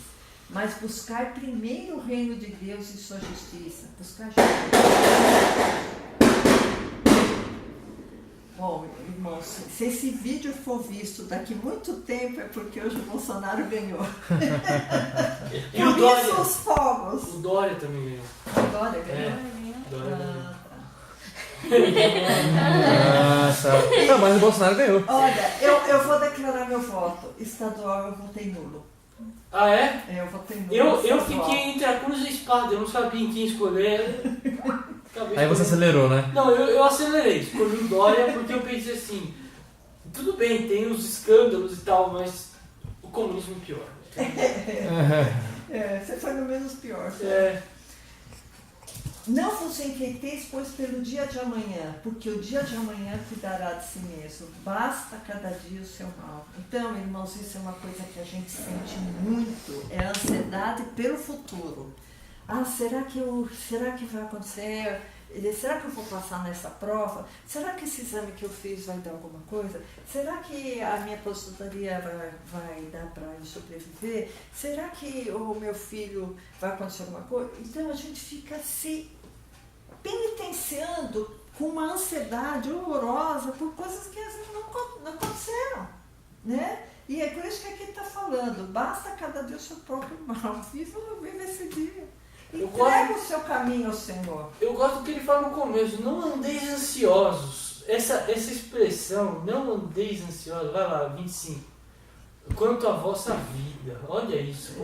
Mas buscai primeiro o reino de Deus e sua justiça. Buscai justiça. Bom, irmãos, se esse vídeo for visto daqui muito tempo é porque hoje o Bolsonaro ganhou. E o Dória. Por isso os fogos. O Dória também ganhou. O Dória ganhou? Dória ganhou. Tá. Não, mas o Bolsonaro ganhou. Olha, eu vou declarar meu voto. Estadual eu votei nulo. Ah, é? Eu votei nulo. Eu estadual. fiquei entre a cruz e a espada, eu não sabia em quem escolher. Acabei Aí você escolhendo. acelerou, né? Não, eu acelerei, escolhi o Dória porque eu pensei assim, tudo bem, tem os escândalos e tal, mas o comunismo é pior. Você foi no menos pior. É, Não vos inquieteis, pois, pelo dia de amanhã, porque o dia de amanhã cuidará de si mesmo. Basta cada dia o seu mal. Então, irmãos, isso é uma coisa que a gente sente muito, é a ansiedade pelo futuro. Ah, será que vai acontecer? Será que eu vou passar nessa prova? Será que esse exame que eu fiz vai dar alguma coisa? Será que a minha aposentadoria vai dar para eu sobreviver? Será que o meu filho vai acontecer alguma coisa? Então a gente fica se penitenciando com uma ansiedade horrorosa por coisas que às vezes não aconteceram, né? E é por isso que aqui está falando, basta cada dia o seu próprio mal, viva esse dia. Entrega o seu caminho ao Senhor. eu gosto do que ele fala no começo, não andeis ansiosos. Essa expressão, não andeis ansiosos, vai lá, 25. Quanto à vossa vida, olha isso.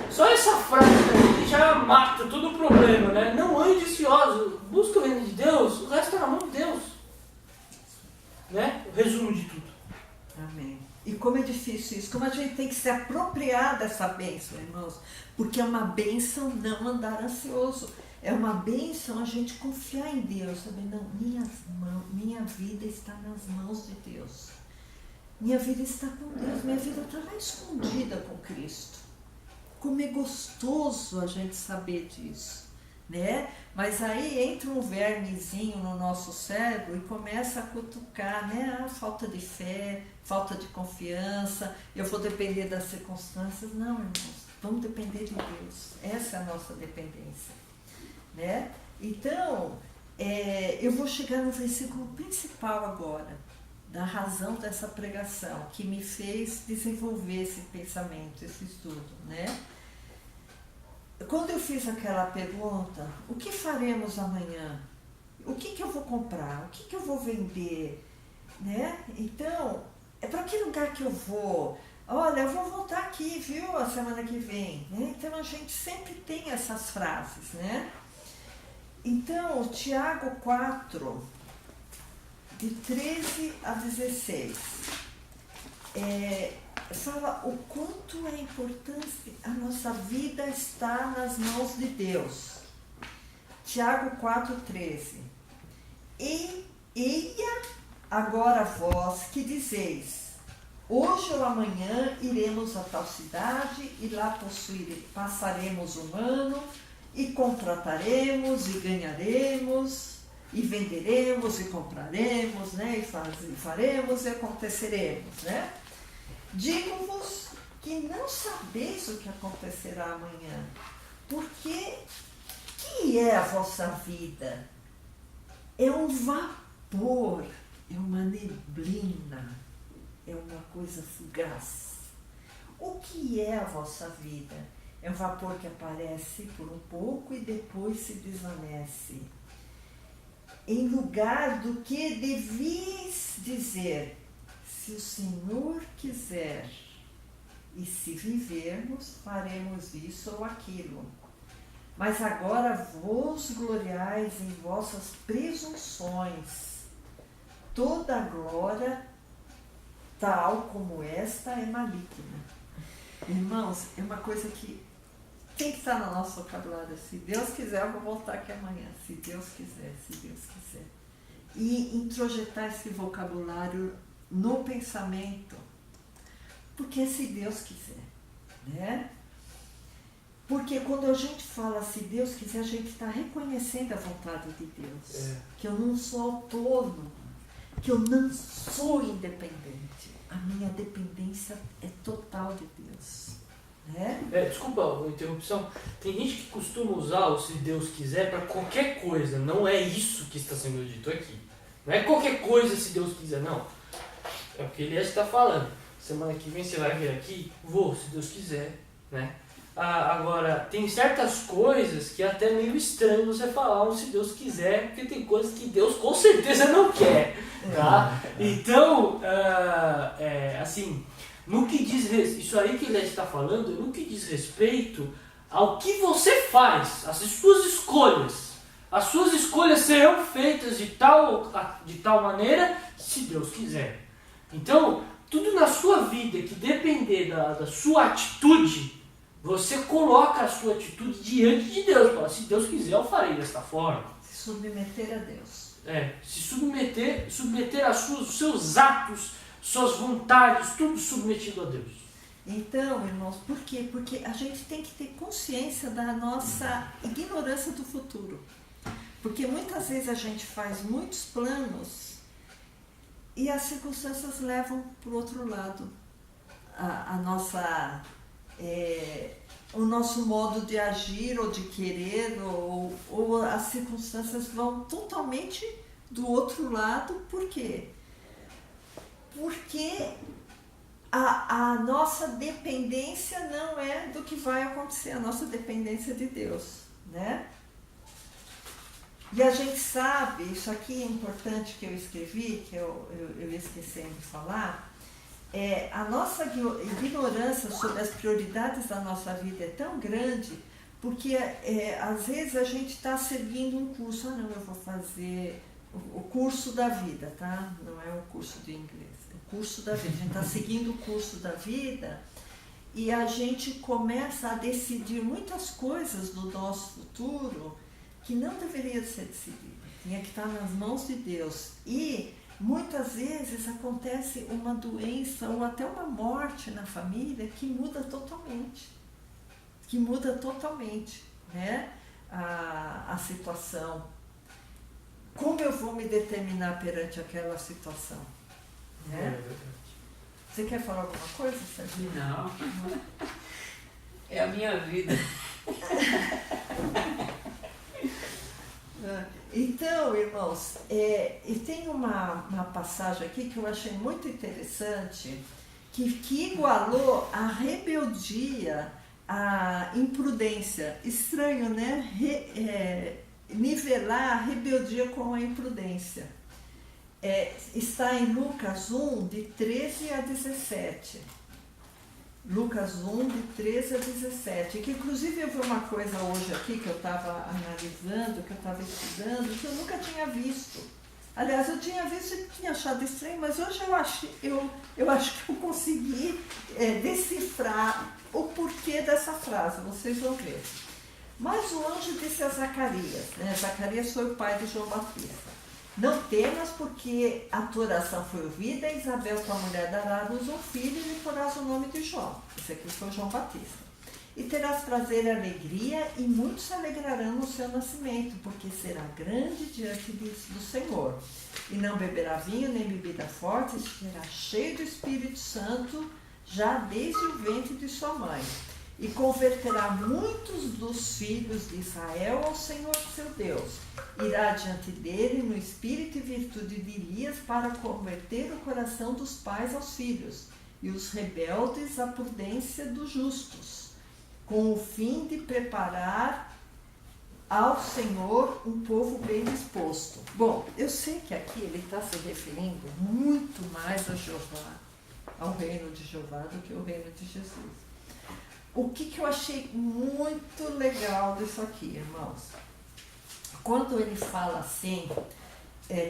Só essa frase aí já mata todo o problema, né? Não ande ansioso, busca o reino de Deus, o resto é na mão de Deus. Né? O resumo de tudo. Amém. E como é difícil isso, como a gente tem que se apropriar dessa bênção, irmãos, porque é uma bênção não andar ansioso, é uma bênção a gente confiar em Deus, sabe? Não, minha vida está nas mãos de Deus, minha vida está com Deus, minha vida está lá escondida com Cristo. Como é gostoso a gente saber disso, né? Mas aí entra um vermezinho no nosso cérebro e começa a cutucar, né? A falta de fé, falta de confiança, eu vou depender das circunstâncias. Não, irmãos, vamos depender de Deus. Essa é a nossa dependência, né? Então, eu vou chegar no versículo principal agora, da razão dessa pregação, que me fez desenvolver esse pensamento, esse estudo, né? Quando eu fiz aquela pergunta, o que faremos amanhã? O que eu vou comprar? O que eu vou vender? Né? Então, para que lugar que eu vou? Olha, eu vou voltar aqui, viu, a semana que vem. Né? Então, a gente sempre tem essas frases, né? Então, Tiago 4, de 13 a 16, fala o quanto é importante a nossa vida estar nas mãos de Deus. Tiago 4,13. Eia agora vós que dizeis, hoje ou amanhã iremos a tal cidade e lá passaremos um ano e contrataremos e ganharemos e venderemos e compraremos, né? E faremos e aconteceremos, né? Digo-vos que não sabeis o que acontecerá amanhã. Porque que é a vossa vida? É um vapor, é uma neblina, é uma coisa fugaz. O que é a vossa vida? É um vapor que aparece por um pouco e depois se desvanece. Em lugar do que devis dizer, se o Senhor quiser, e se vivermos, faremos isso ou aquilo. Mas agora vos gloriais em vossas presunções. Toda a glória, tal como esta, é maligna. Irmãos, é uma coisa que tem que estar no nosso vocabulário. Se Deus quiser, eu vou voltar aqui amanhã. Se Deus quiser, se Deus quiser. E introjetar esse vocabulário no pensamento. Porque se Deus quiser, né? Porque quando a gente fala se Deus quiser, a gente está reconhecendo a vontade de Deus. Que eu não sou autônomo, que eu não sou independente. A minha dependência é total de Deus. Né? Desculpa a interrupção. Tem gente que costuma usar o se Deus quiser para qualquer coisa. Não é isso que está sendo dito aqui. Não é qualquer coisa se Deus quiser, não. É o que ele está falando. Semana que vem você vai vir aqui, se Deus quiser, né? Agora, tem certas coisas que é até meio estranho você falar um se Deus quiser, porque tem coisas que Deus com certeza não quer, tá? Então, assim, no que diz isso aí que ele está falando, no que diz respeito ao que você faz, as suas escolhas. As suas escolhas serão feitas de tal maneira, se Deus quiser. Então, tudo na sua vida que depender da sua atitude, você coloca a sua atitude diante de Deus. Fala, se Deus quiser, eu farei desta forma. Se submeter a Deus. Se submeter os seus atos, suas vontades, tudo submetido a Deus. Então, irmãos, por quê? Porque a gente tem que ter consciência da nossa ignorância do futuro. Porque muitas vezes a gente faz muitos planos e as circunstâncias levam para o outro lado. O nosso modo de agir ou de querer, ou as circunstâncias vão totalmente do outro lado. Por quê? Porque a nossa dependência não é do que vai acontecer, a nossa dependência é de Deus, né? E a gente sabe, isso aqui é importante que eu escrevi, que eu esqueci de falar, a nossa ignorância sobre as prioridades da nossa vida é tão grande, porque às vezes a gente está seguindo um curso, não, eu vou fazer o curso da vida, tá? Não é o curso de inglês, é o curso da vida. A gente está seguindo o curso da vida e a gente começa a decidir muitas coisas do nosso futuro que não deveria ser decidida, tinha que estar nas mãos de Deus. E muitas vezes acontece uma doença ou até uma morte na família que muda totalmente, né? A situação. Como eu vou me determinar perante aquela situação? Né? Você quer falar alguma coisa, Sérgio? Não. É a minha vida. Então, irmãos, e tem uma passagem aqui que eu achei muito interessante, que igualou a rebeldia à imprudência. Estranho, né? Nivelar a rebeldia com a imprudência. Está em Lucas 1, de 13 a 17. Lucas 1, de 13 a 17, que inclusive eu vi uma coisa hoje aqui que eu estava analisando, que eu estava estudando, que eu nunca tinha visto. Aliás, eu tinha visto e tinha achado estranho, mas hoje eu acho que eu consegui decifrar o porquê dessa frase, vocês vão ver. Mas o anjo disse a Zacarias, né? Zacarias foi o pai de João Batista. Não temas, porque a tua oração foi ouvida, e Isabel, tua mulher, dará à luz um filho, e lhe porás o nome de João. Esse aqui foi João Batista. E terás prazer e alegria, e muitos se alegrarão no seu nascimento, porque será grande diante do Senhor. E não beberá vinho, nem bebida forte, e será cheio do Espírito Santo, já desde o ventre de sua mãe. e converterá muitos dos filhos de Israel ao Senhor seu Deus. Irá diante dele no espírito e virtude de Elias para converter o coração dos pais aos filhos e os rebeldes à prudência dos justos, com o fim de preparar ao Senhor um povo bem disposto. Bom, eu sei que aqui ele está se referindo muito mais a Jeová, ao reino de Jeová, do que ao reino de Jesus. O que eu achei muito legal disso aqui, irmãos? Quando ele fala assim,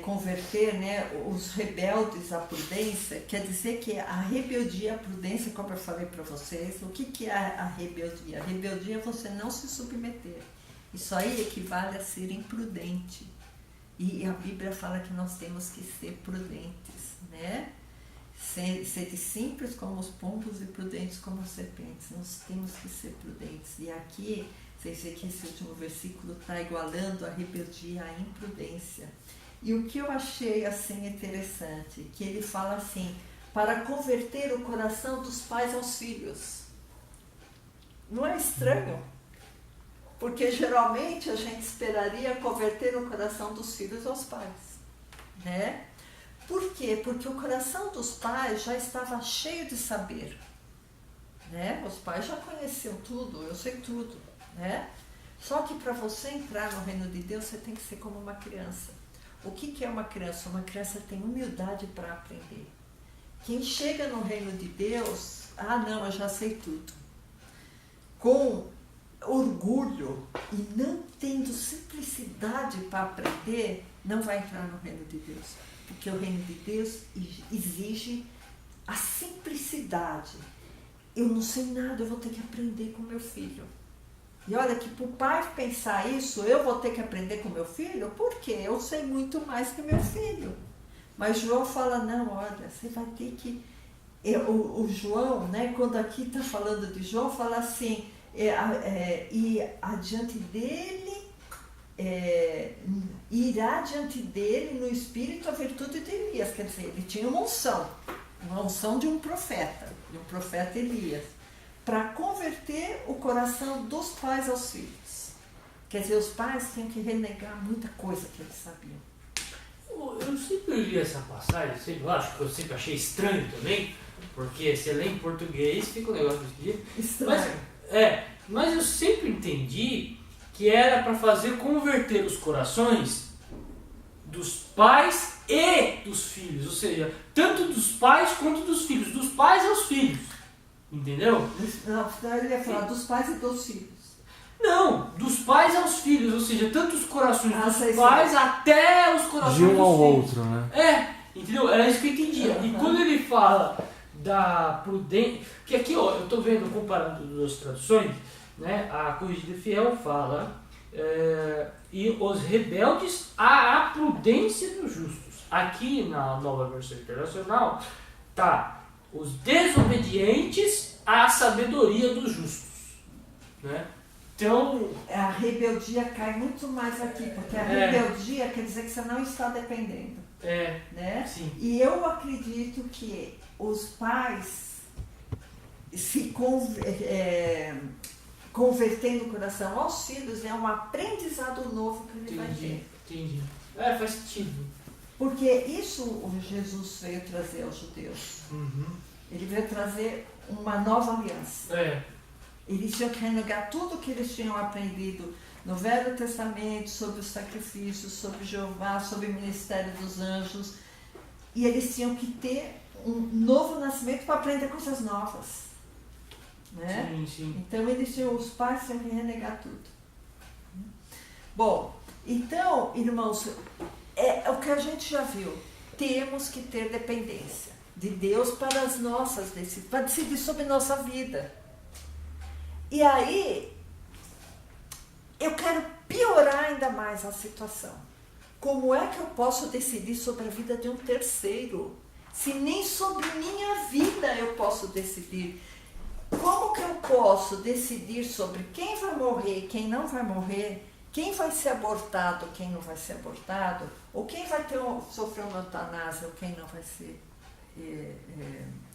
converter, né, os rebeldes à prudência, quer dizer que a rebeldia à prudência, como eu falei para vocês, o que é a rebeldia? A rebeldia é você não se submeter. Isso aí equivale a ser imprudente. E a Bíblia fala que nós temos que ser prudentes, né? Sede simples como os pombos e prudentes como as serpentes. Nós temos que ser prudentes. E aqui, vocês veem que esse último versículo está igualando a rebeldia à imprudência. E o que eu achei assim interessante, que ele fala assim, para converter o coração dos pais aos filhos. Não é estranho? Porque geralmente a gente esperaria converter o coração dos filhos aos pais, né? Por quê? Porque o coração dos pais já estava cheio de saber, né? Os pais já conheciam tudo, eu sei tudo, né? Só que para você entrar no reino de Deus, você tem que ser como uma criança. O que é uma criança? Uma criança tem humildade para aprender. Quem chega no reino de Deus, não, eu já sei tudo. Com orgulho e não tendo simplicidade para aprender, não vai entrar no reino de Deus. Porque o reino de Deus exige a simplicidade. Eu não sei nada, eu vou ter que aprender com meu filho. E olha que para o pai pensar isso, eu vou ter que aprender com meu filho? Por quê? Eu sei muito mais que meu filho. Mas João fala, não, olha, você vai ter que... O João, né, quando aqui está falando de João, fala assim, e adiante dele, irá diante dele no espírito a virtude de Elias. Quer dizer, ele tinha uma unção de um profeta Elias, para converter o coração dos pais aos filhos. Quer dizer, os pais tinham que renegar muita coisa que eles sabiam. Eu sempre li essa passagem, eu sempre achei estranho também, porque você lê em português, fica um negócio de estranho. Mas eu sempre entendi que era para fazer converter os corações dos pais e dos filhos, ou seja, tanto dos pais quanto dos filhos, dos pais aos filhos, entendeu? Não, ele ia falar dos pais e dos filhos. Não, dos pais aos filhos, ou seja, tanto os corações dos pais até os corações de um dos ao filhos. outro, né? Entendeu? Era isso que eu entendia. E quando ele fala da prudência, que aqui, ó, eu estou vendo, comparando duas traduções, né, a Corrigida Fiel fala e os rebeldes à prudência dos justos. Aqui na Nova Versão Internacional tá os desobedientes à sabedoria dos justos, né? Então, a rebeldia cai muito mais aqui, porque a rebeldia quer dizer que você não está dependendo. Né? Sim. E eu acredito que os pais se convertendo o coração aos filhos é um aprendizado novo que ele vai ter. Entendi. Faz sentido. Porque isso o Jesus veio trazer aos judeus. Uhum. Ele veio trazer uma nova aliança. Eles tinham que renegar tudo que eles tinham aprendido no Velho Testamento, sobre os sacrifícios, sobre Jeová, sobre o ministério dos anjos. E eles tinham que ter um novo nascimento para aprender coisas novas. Né? Sim, sim. Então os pais tinham que renegar tudo. Bom, então, irmãos, o que a gente já viu. Temos que ter dependência de Deus para as nossas decisões, para decidir sobre nossa vida. E aí, eu quero piorar ainda mais a situação. Como é que eu posso decidir sobre a vida de um terceiro? Se nem sobre minha vida eu posso decidir. Como que eu posso decidir sobre quem vai morrer, quem não vai morrer, quem vai ser abortado, quem não vai ser abortado, ou quem vai sofrer uma eutanásia, ou quem não vai ser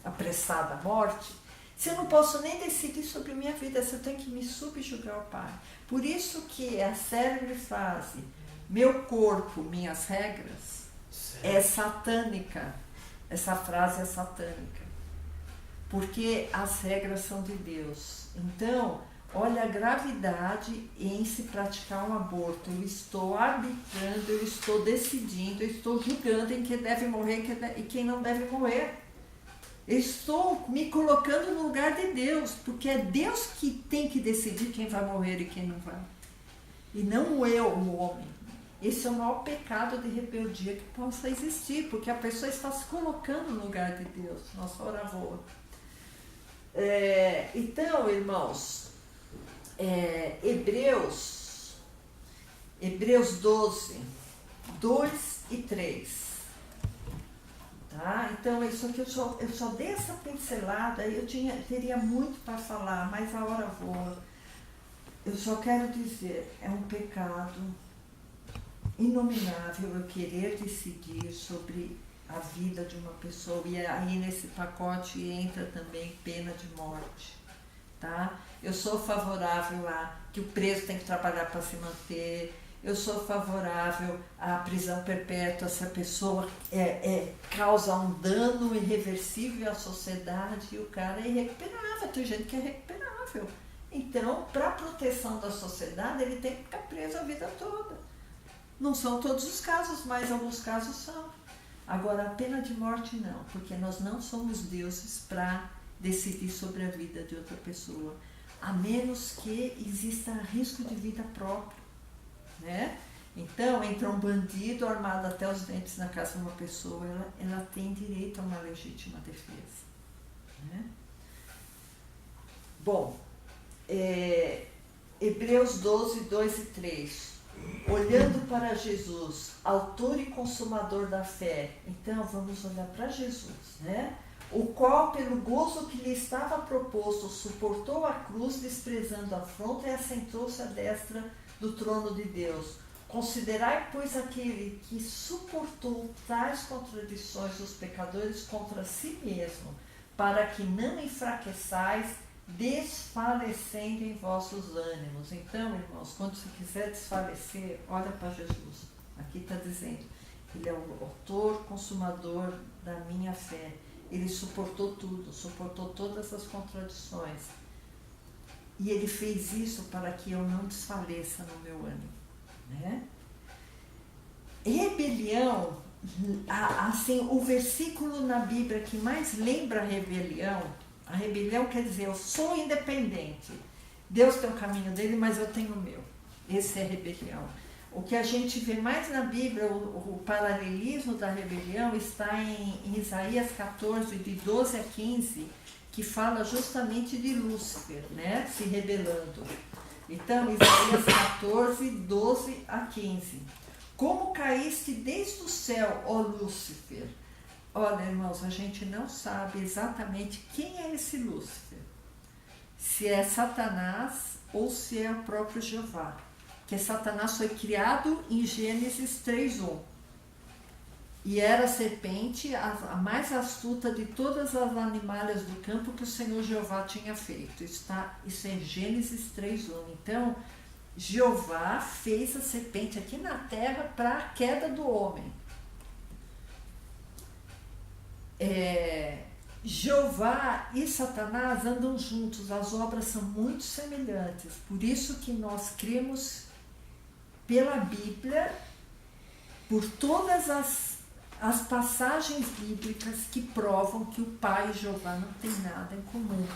apressado à morte? Se eu não posso nem decidir sobre minha vida, se eu tenho que me subjugar ao Pai. Por isso que a célebre frase, meu corpo, minhas regras, é satânica. Essa frase é satânica. Porque as regras são de Deus. Então, olha a gravidade em se praticar um aborto. Eu estou arbitrando, eu estou decidindo, eu estou julgando em quem deve morrer e quem não deve morrer. Eu estou me colocando no lugar de Deus, porque é Deus que tem que decidir quem vai morrer e quem não vai. E não eu, o homem. Esse é o maior pecado de rebeldia que possa existir, porque a pessoa está se colocando no lugar de Deus. Nossa, hora voa. Então, irmãos, Hebreus 12, 2 e 3. Tá? Então, isso aqui eu só dei essa pincelada, eu teria muito para falar, mas a hora voa. Eu só quero dizer, é um pecado inominável eu querer decidir sobre a vida de uma pessoa, e aí nesse pacote entra também pena de morte. Tá? Eu sou favorável a que o preso tem que trabalhar para se manter, eu sou favorável à prisão perpétua se a pessoa causa um dano irreversível à sociedade e o cara é irrecuperável, tem gente que é recuperável. Então, para a proteção da sociedade, ele tem que ficar preso a vida toda. Não são todos os casos, mas alguns casos são. Agora, a pena de morte não, porque nós não somos deuses para decidir sobre a vida de outra pessoa, a menos que exista risco de vida próprio, né? Então, entra um bandido armado até os dentes na casa de uma pessoa, ela tem direito a uma legítima defesa, né? Bom, Hebreus 12, 2 e 3. Olhando para Jesus, autor e consumador da fé. Então, vamos olhar para Jesus, né? O qual, pelo gozo que lhe estava proposto, suportou a cruz, desprezando a afronta, e assentou-se à destra do trono de Deus. Considerai, pois, aquele que suportou tais contradições dos pecadores contra si mesmo, para que não enfraqueçais, desfalecendo em vossos ânimos. Então, irmãos, quando você quiser desfalecer, olha para Jesus. Aqui está dizendo, ele é o autor, consumador da minha fé. Ele suportou tudo, suportou todas as contradições. E ele fez isso para que eu não desfaleça no meu ânimo, né? Rebelião, assim, o versículo na Bíblia que mais lembra a rebelião quer dizer, eu sou independente. Deus tem o caminho dele, mas eu tenho o meu. Esse é rebelião. O que a gente vê mais na Bíblia, o paralelismo da rebelião, está em Isaías 14, de 12 a 15, que fala justamente de Lúcifer, né, se rebelando. Então, Isaías 14, 12 a 15. Como caíste desde o céu, ó Lúcifer? Olha, irmãos, a gente não sabe exatamente quem é esse Lúcifer. Se é Satanás ou se é o próprio Jeová. Que Satanás foi criado em Gênesis 3:1. E era a serpente a mais astuta de todas as animalhas do campo que o Senhor Jeová tinha feito. Isso é Gênesis 3:1. Então, Jeová fez a serpente aqui na terra para a queda do homem. Jeová e Satanás andam juntos, as obras são muito semelhantes. Por isso que nós cremos pela Bíblia, por todas as passagens bíblicas que provam que o Pai e Jeová não têm nada em comum,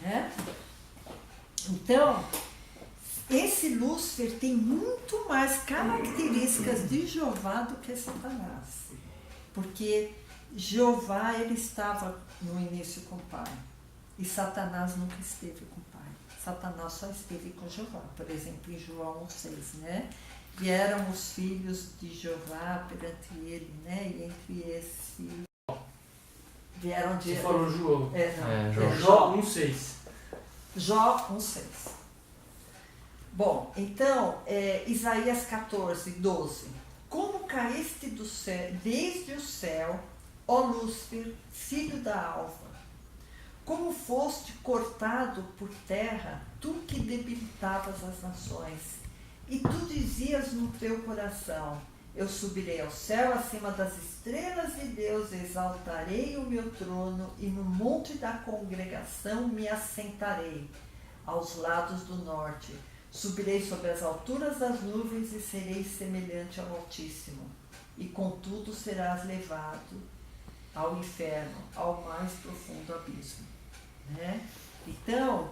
né? Então, esse Lúcifer tem muito mais características de Jeová do que Satanás, porque Jeová, ele estava no início com o Pai, e Satanás nunca esteve com o Pai. Satanás só esteve com Jeová, por exemplo, em João 6, né? Vieram os filhos de Jeová perante ele, né? E entre esses vieram de... Se for o João. Jó. Jó 1,6. Jó 1,6. Bom, então, Isaías 14, 12. Como caíste do céu, desde o céu, ó Lúcifer, filho da alva, como foste cortado por terra, tu que debilitavas as nações. E tu dizias no teu coração, eu subirei ao céu acima das estrelas de Deus, exaltarei o meu trono e no monte da congregação me assentarei, aos lados do norte. Subirei sobre as alturas das nuvens e serei semelhante ao Altíssimo. E contudo serás levado ao inferno, ao mais profundo abismo. Né? Então,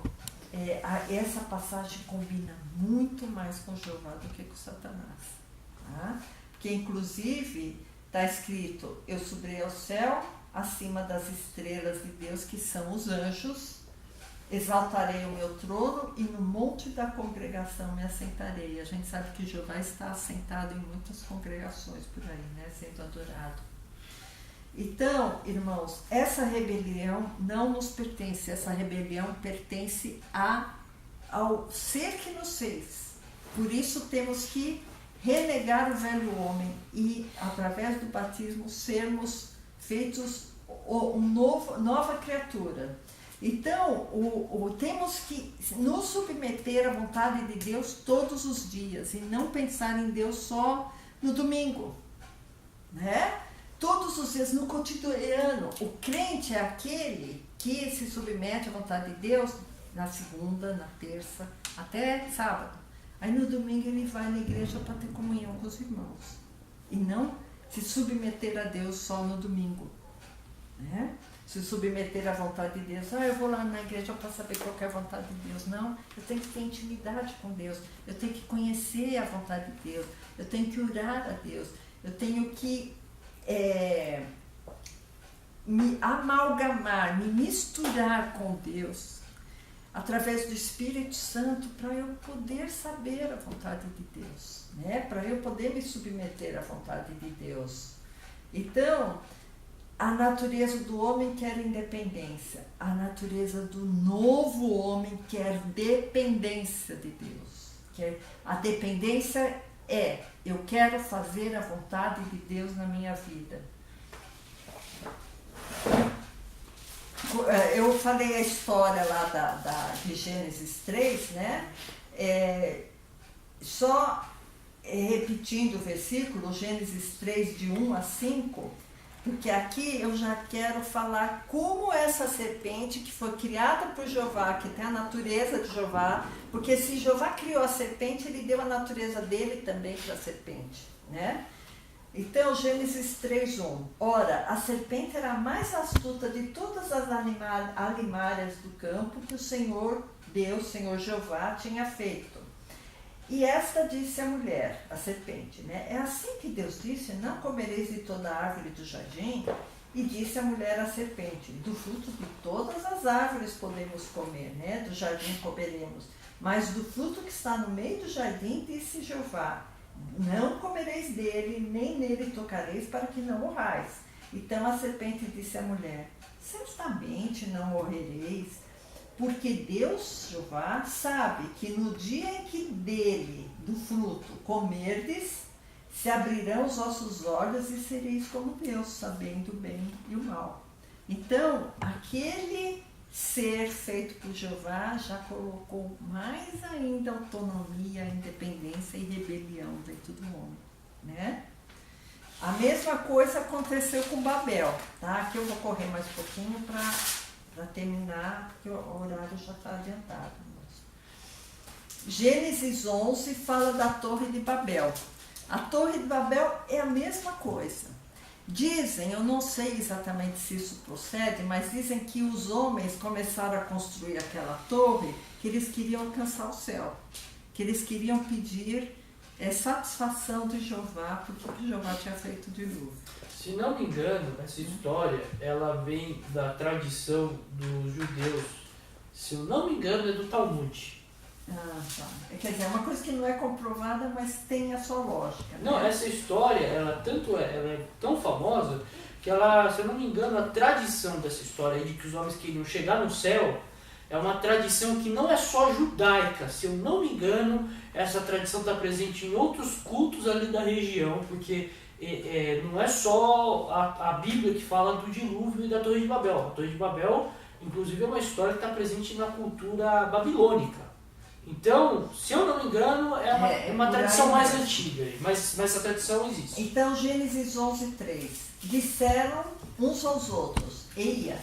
essa passagem combina muito mais com Jeová do que com Satanás. Tá? Que inclusive está escrito, eu subirei ao céu acima das estrelas de Deus, que são os anjos, exaltarei o meu trono e no monte da congregação me assentarei. A gente sabe que Jeová está assentado em muitas congregações por aí, né, sendo adorado. Então, irmãos, essa rebelião não nos pertence, essa rebelião pertence ao ser que nos fez. Por isso temos que renegar o velho homem e, através do batismo, sermos feitos nova criatura. Então, temos que nos submeter à vontade de Deus todos os dias e não pensar em Deus só no domingo, né? Todos os dias, no cotidiano. O crente é aquele que se submete à vontade de Deus na segunda, na terça, até sábado. Aí no domingo ele vai na igreja para ter comunhão com os irmãos. E não se submeter a Deus só no domingo, né? Se submeter à vontade de Deus. Eu vou lá na igreja para saber qual é a vontade de Deus. Não, eu tenho que ter intimidade com Deus. Eu tenho que conhecer a vontade de Deus. Eu tenho que orar a Deus. Eu tenho que me amalgamar, me misturar com Deus através do Espírito Santo para eu poder saber a vontade de Deus, né? Para eu poder me submeter à vontade de Deus. Então, a natureza do homem quer independência, a natureza do novo homem quer dependência de Deus. A dependência eu quero fazer a vontade de Deus na minha vida. Eu falei a história lá de Gênesis 3, né? Só repetindo o versículo, Gênesis 3, de 1 a 5, porque aqui eu já quero falar como essa serpente que foi criada por Jeová, que tem a natureza de Jeová, porque se Jeová criou a serpente, ele deu a natureza dele também para a serpente, né? Então, Gênesis 3:1. Ora, a serpente era a mais astuta de todas as alimárias do campo que o Senhor Deus, Senhor Jeová, tinha feito. E esta disse à mulher, a serpente, né? É assim que Deus disse, não comereis de toda a árvore do jardim? E disse a mulher à serpente, do fruto de todas as árvores podemos comer, né? Do jardim comeremos. Mas do fruto que está no meio do jardim, disse Jeová, não comereis dele, nem nele tocareis, para que não morrais. Então a serpente disse à mulher, certamente não morrereis, porque Deus, Jeová, sabe que no dia em que dele, do fruto, comerdes, se abrirão os vossos olhos e sereis como Deus, sabendo o bem e o mal. Então, aquele ser feito por Jeová já colocou mais ainda autonomia, independência e rebelião dentro do homem, né? A mesma coisa aconteceu com Babel, tá? Aqui eu vou correr mais um pouquinho para terminar, porque o horário já está adiantado. Gênesis 11 fala da Torre de Babel. A Torre de Babel é a mesma coisa. Dizem, eu não sei exatamente se isso procede, mas dizem que os homens começaram a construir aquela torre, que eles queriam alcançar o céu, que eles queriam pedir satisfação de Jeová, porque Jeová tinha feito o dilúvio. Se não me engano, essa história, ela vem da tradição dos judeus. Se eu não me engano, é do Talmud. Ah, tá. Quer dizer, é uma coisa que não é comprovada, mas tem a sua lógica, né? Não, essa história, ela é tão famosa que ela, se eu não me engano, a tradição dessa história aí de que os homens queriam chegar no céu é uma tradição que não é só judaica. Se eu não me engano, essa tradição está presente em outros cultos ali da região, porque não é só a Bíblia que fala do dilúvio e da Torre de Babel. A Torre de Babel, Inclusive é uma história que está presente na cultura babilônica. Então, se eu não me engano, é uma tradição mais antiga, mas essa tradição existe. Então, Gênesis 11:3. Disseram uns aos outros, eia,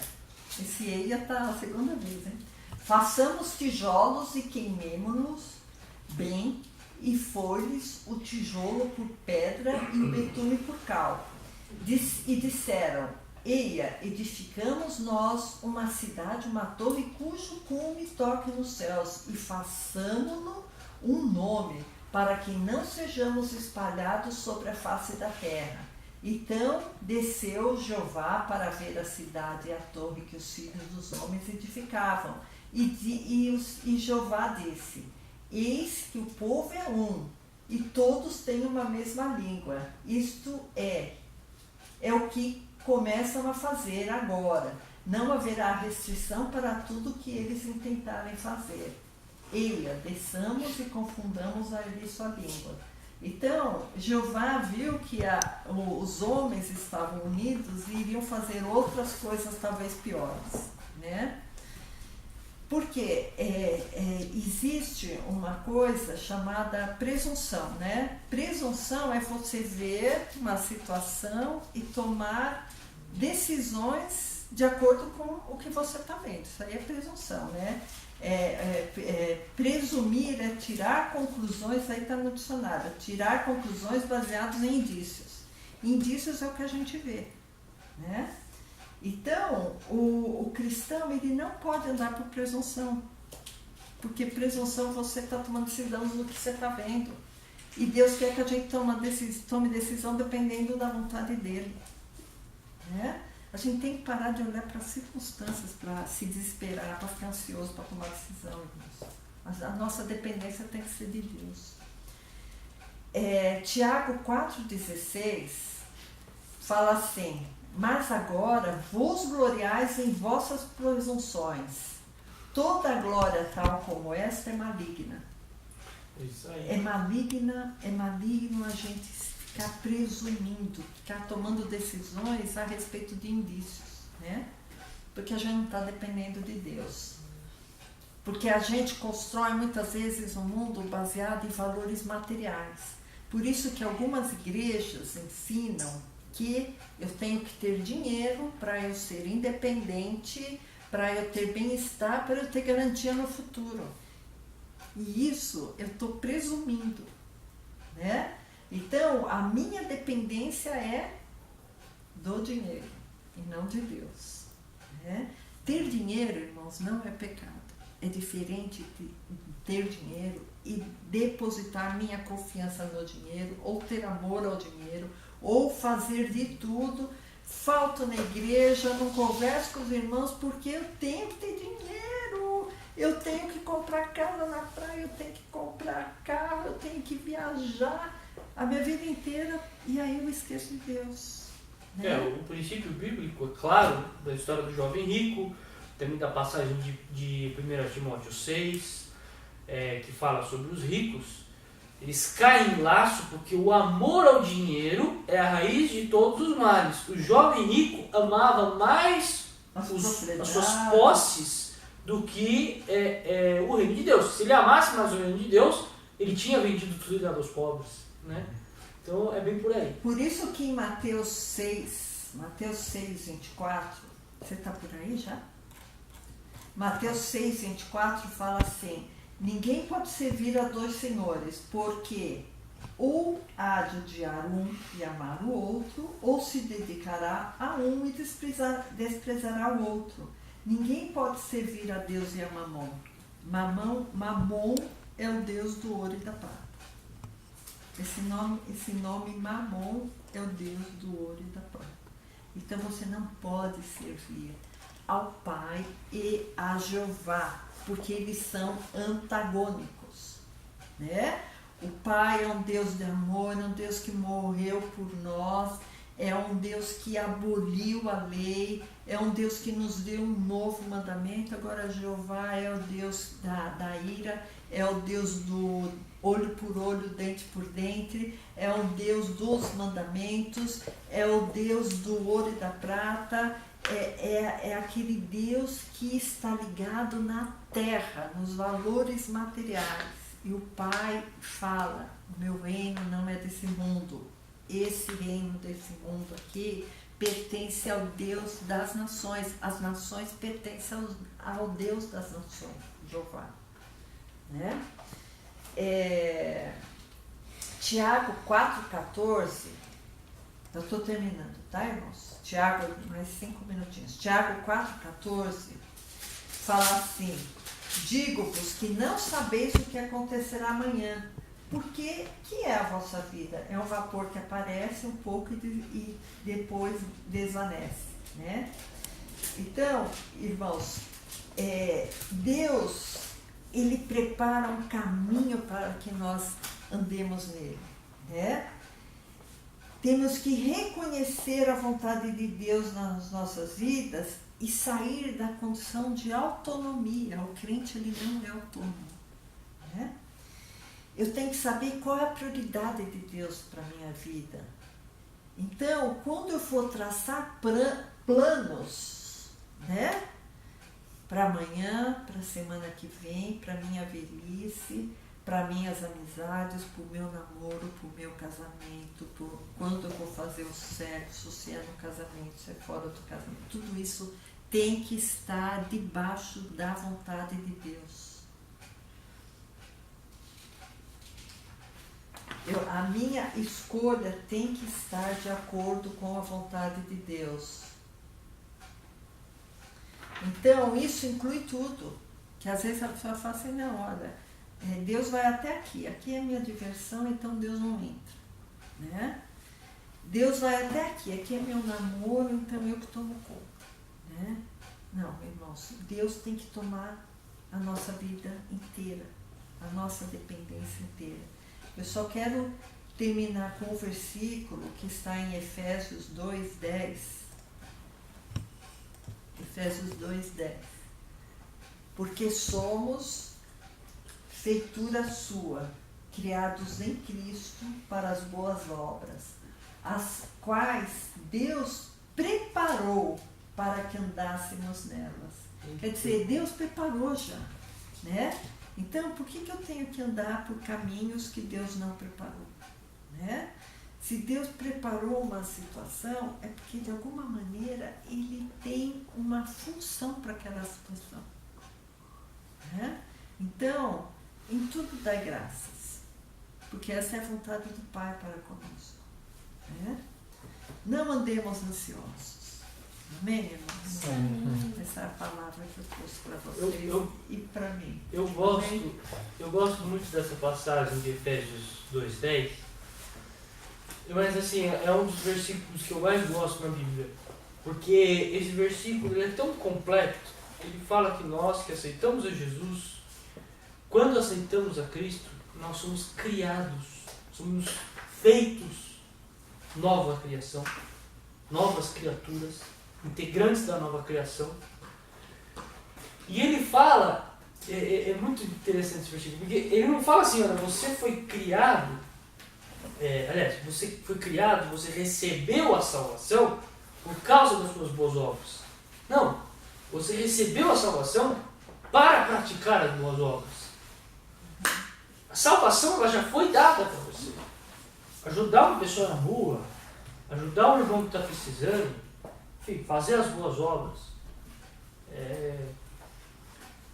esse eia está a segunda vez, hein? Façamos tijolos e queimemo-nos bem, e foi-lhes o tijolo por pedra e o betume por cal. E disseram, eia, edificamos nós uma cidade, uma torre, cujo cume toque nos céus, e façamo-no um nome, para que não sejamos espalhados sobre a face da terra. Então desceu Jeová para ver a cidade e a torre que os filhos dos homens edificavam. E Jeová disse, eis que o povo é um, e todos têm uma mesma língua. Isto é o que começam a fazer agora. Não haverá restrição para tudo que eles intentarem fazer. Eia, desçamos e confundamos ali sua língua. Então, Jeová viu que os homens estavam unidos e iriam fazer outras coisas talvez piores, né? Porque existe uma coisa chamada presunção, né? Presunção é você ver uma situação e tomar decisões de acordo com o que você está vendo. Isso aí é presunção, né? Presumir é tirar conclusões, aí está no dicionário, tirar conclusões baseadas em indícios. Indícios é o que a gente vê, né? Então, o cristão, ele não pode andar por presunção, porque presunção você está tomando decisão do que você está vendo. E Deus quer que a gente tome decisão dependendo da vontade dele, né? A gente tem que parar de olhar para as circunstâncias, para se desesperar, para ficar ansioso, para tomar decisão, irmãos. A nossa dependência tem que ser de Deus. Tiago 4,16 fala assim, mas agora vos gloriais em vossas presunções. Toda glória tal como esta é maligna. Isso aí. É maligno a gente ficar presumindo, ficar tomando decisões a respeito de indícios, né? Porque a gente não está dependendo de Deus. Porque a gente constrói muitas vezes um mundo baseado em valores materiais. Por isso que algumas igrejas ensinam que eu tenho que ter dinheiro para eu ser independente, para eu ter bem-estar, para eu ter garantia no futuro. E isso eu estou presumindo, né? Então, a minha dependência é do dinheiro e não de Deus, né? Ter dinheiro, irmãos, não é pecado. É diferente de ter dinheiro e depositar minha confiança no dinheiro, ou ter amor ao dinheiro, ou fazer de tudo. Falto na igreja, não converso com os irmãos porque eu tenho que ter dinheiro. Eu tenho que comprar casa na praia, eu tenho que comprar carro, eu tenho que viajar a minha vida inteira, e aí eu esqueço de Deus, né? O princípio bíblico, é claro, da história do jovem rico, também da passagem de 1 Timóteo 6, que fala sobre os ricos. Eles caem em laço porque o amor ao dinheiro é a raiz de todos os males. O jovem rico amava mais as suas posses do que o reino de Deus. Se ele amasse mais o reino de Deus, ele tinha vendido tudo e dado aos pobres, né? Então é bem por aí. Por isso que em Mateus 6, 24, você está por aí já? Mateus 6, 24 fala assim, ninguém pode servir a dois senhores, porque ou há de odiar um e amar o outro, ou se dedicará a um e desprezará o outro. Ninguém pode servir a Deus e a Mamon. Mamon é o Deus do ouro e da prata. Esse nome Mamon é o Deus do ouro e da prata. Então você não pode servir ao Pai e a Jeová, porque eles são antagônicos, né? O Pai é um Deus de amor, é um Deus que morreu por nós, é um Deus que aboliu a lei, é um Deus que nos deu um novo mandamento. Agora Jeová é o Deus da ira, é o Deus do olho por olho, dente por dente, é o Deus dos mandamentos, é o Deus do ouro e da prata, é aquele Deus que está ligado na terra, nos valores materiais. E o Pai fala, o meu reino não é desse mundo, esse reino desse mundo aqui pertence ao Deus das nações, as nações pertencem ao Deus das nações, Jeová. Né? Tiago 4,14, eu estou terminando, tá, irmãos? Tiago, mais 5 minutinhos. Tiago 4,14 fala assim: digo-vos que não sabeis o que acontecerá amanhã, porque que é a vossa vida? É um vapor que aparece um pouco e depois desvanece, né? Então, irmãos, Deus, Ele prepara um caminho para que nós andemos nele, né? Temos que reconhecer a vontade de Deus nas nossas vidas e sair da condição de autonomia. O crente, ele não é autônomo, né? Eu tenho que saber qual é a prioridade de Deus para a minha vida. Então, quando eu for traçar planos, né? Para amanhã, para a semana que vem, para a minha velhice, para minhas amizades, para o meu namoro, para o meu casamento, quando eu vou fazer o sexo, se é no casamento, se é fora do casamento. Tudo isso tem que estar debaixo da vontade de Deus. A minha escolha tem que estar de acordo com a vontade de Deus. Então, isso inclui tudo. Que às vezes a pessoa fala assim, não, olha, Deus vai até aqui. Aqui é a minha diversão, então Deus não entra. Né? Deus vai até aqui. Aqui é meu namoro, então eu que tomo conta. Né? Não, irmãos, Deus tem que tomar a nossa vida inteira. A nossa dependência inteira. Eu só quero terminar com o versículo que está em Efésios 2:10. Efésios 2:10. Porque somos feitura sua, criados em Cristo para as boas obras, as quais Deus preparou para que andássemos nelas. Quer dizer, Deus preparou já, né? Então, por que eu tenho que andar por caminhos que Deus não preparou? Né? Se Deus preparou uma situação, é porque de alguma maneira Ele tem uma função para aquela situação. Né? Então, em tudo dai graças, porque essa é a vontade do Pai para conosco. Né? Não andemos ansiosos. Amém, irmãos? Sim. Essa é a palavra que eu trouxe para vocês e para mim. Eu gosto muito dessa passagem de Efésios 2:10, mas assim, é um dos versículos que eu mais gosto na Bíblia, porque esse versículo ele é tão completo. Ele fala que nós que aceitamos a Jesus, quando aceitamos a Cristo, nós somos criados, somos feitos nova criação, novas criaturas, integrantes da nova criação. E ele fala, é muito interessante esse versículo, porque ele não fala assim, olha, você foi criado, aliás, você foi criado, você recebeu a salvação por causa das suas boas obras. Não, você recebeu a salvação para praticar as boas obras. A salvação ela já foi dada para você. Ajudar uma pessoa na rua, ajudar um irmão que está precisando, enfim, fazer as boas obras,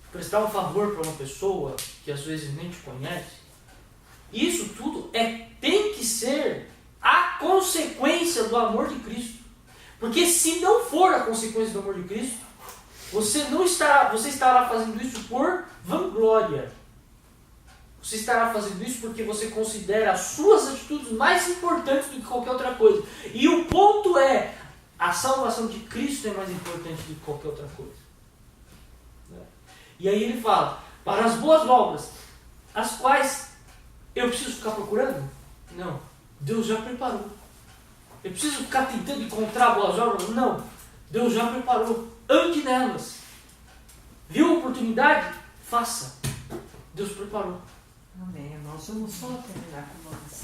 prestar um favor para uma pessoa que às vezes nem te conhece, isso tudo tem que ser a consequência do amor de Cristo. Porque se não for a consequência do amor de Cristo, você estará fazendo isso por vanglória. Você estará fazendo isso porque você considera as suas atitudes mais importantes do que qualquer outra coisa. E o ponto é, a salvação de Cristo é mais importante do que qualquer outra coisa. E aí ele fala, para as boas obras, as quais eu preciso ficar procurando? Não, Deus já preparou. Eu preciso ficar tentando encontrar boas obras? Não, Deus já preparou. Ande nelas. Viu a oportunidade? Faça. Deus preparou. Amém. Nós vamos só terminar com uma oração.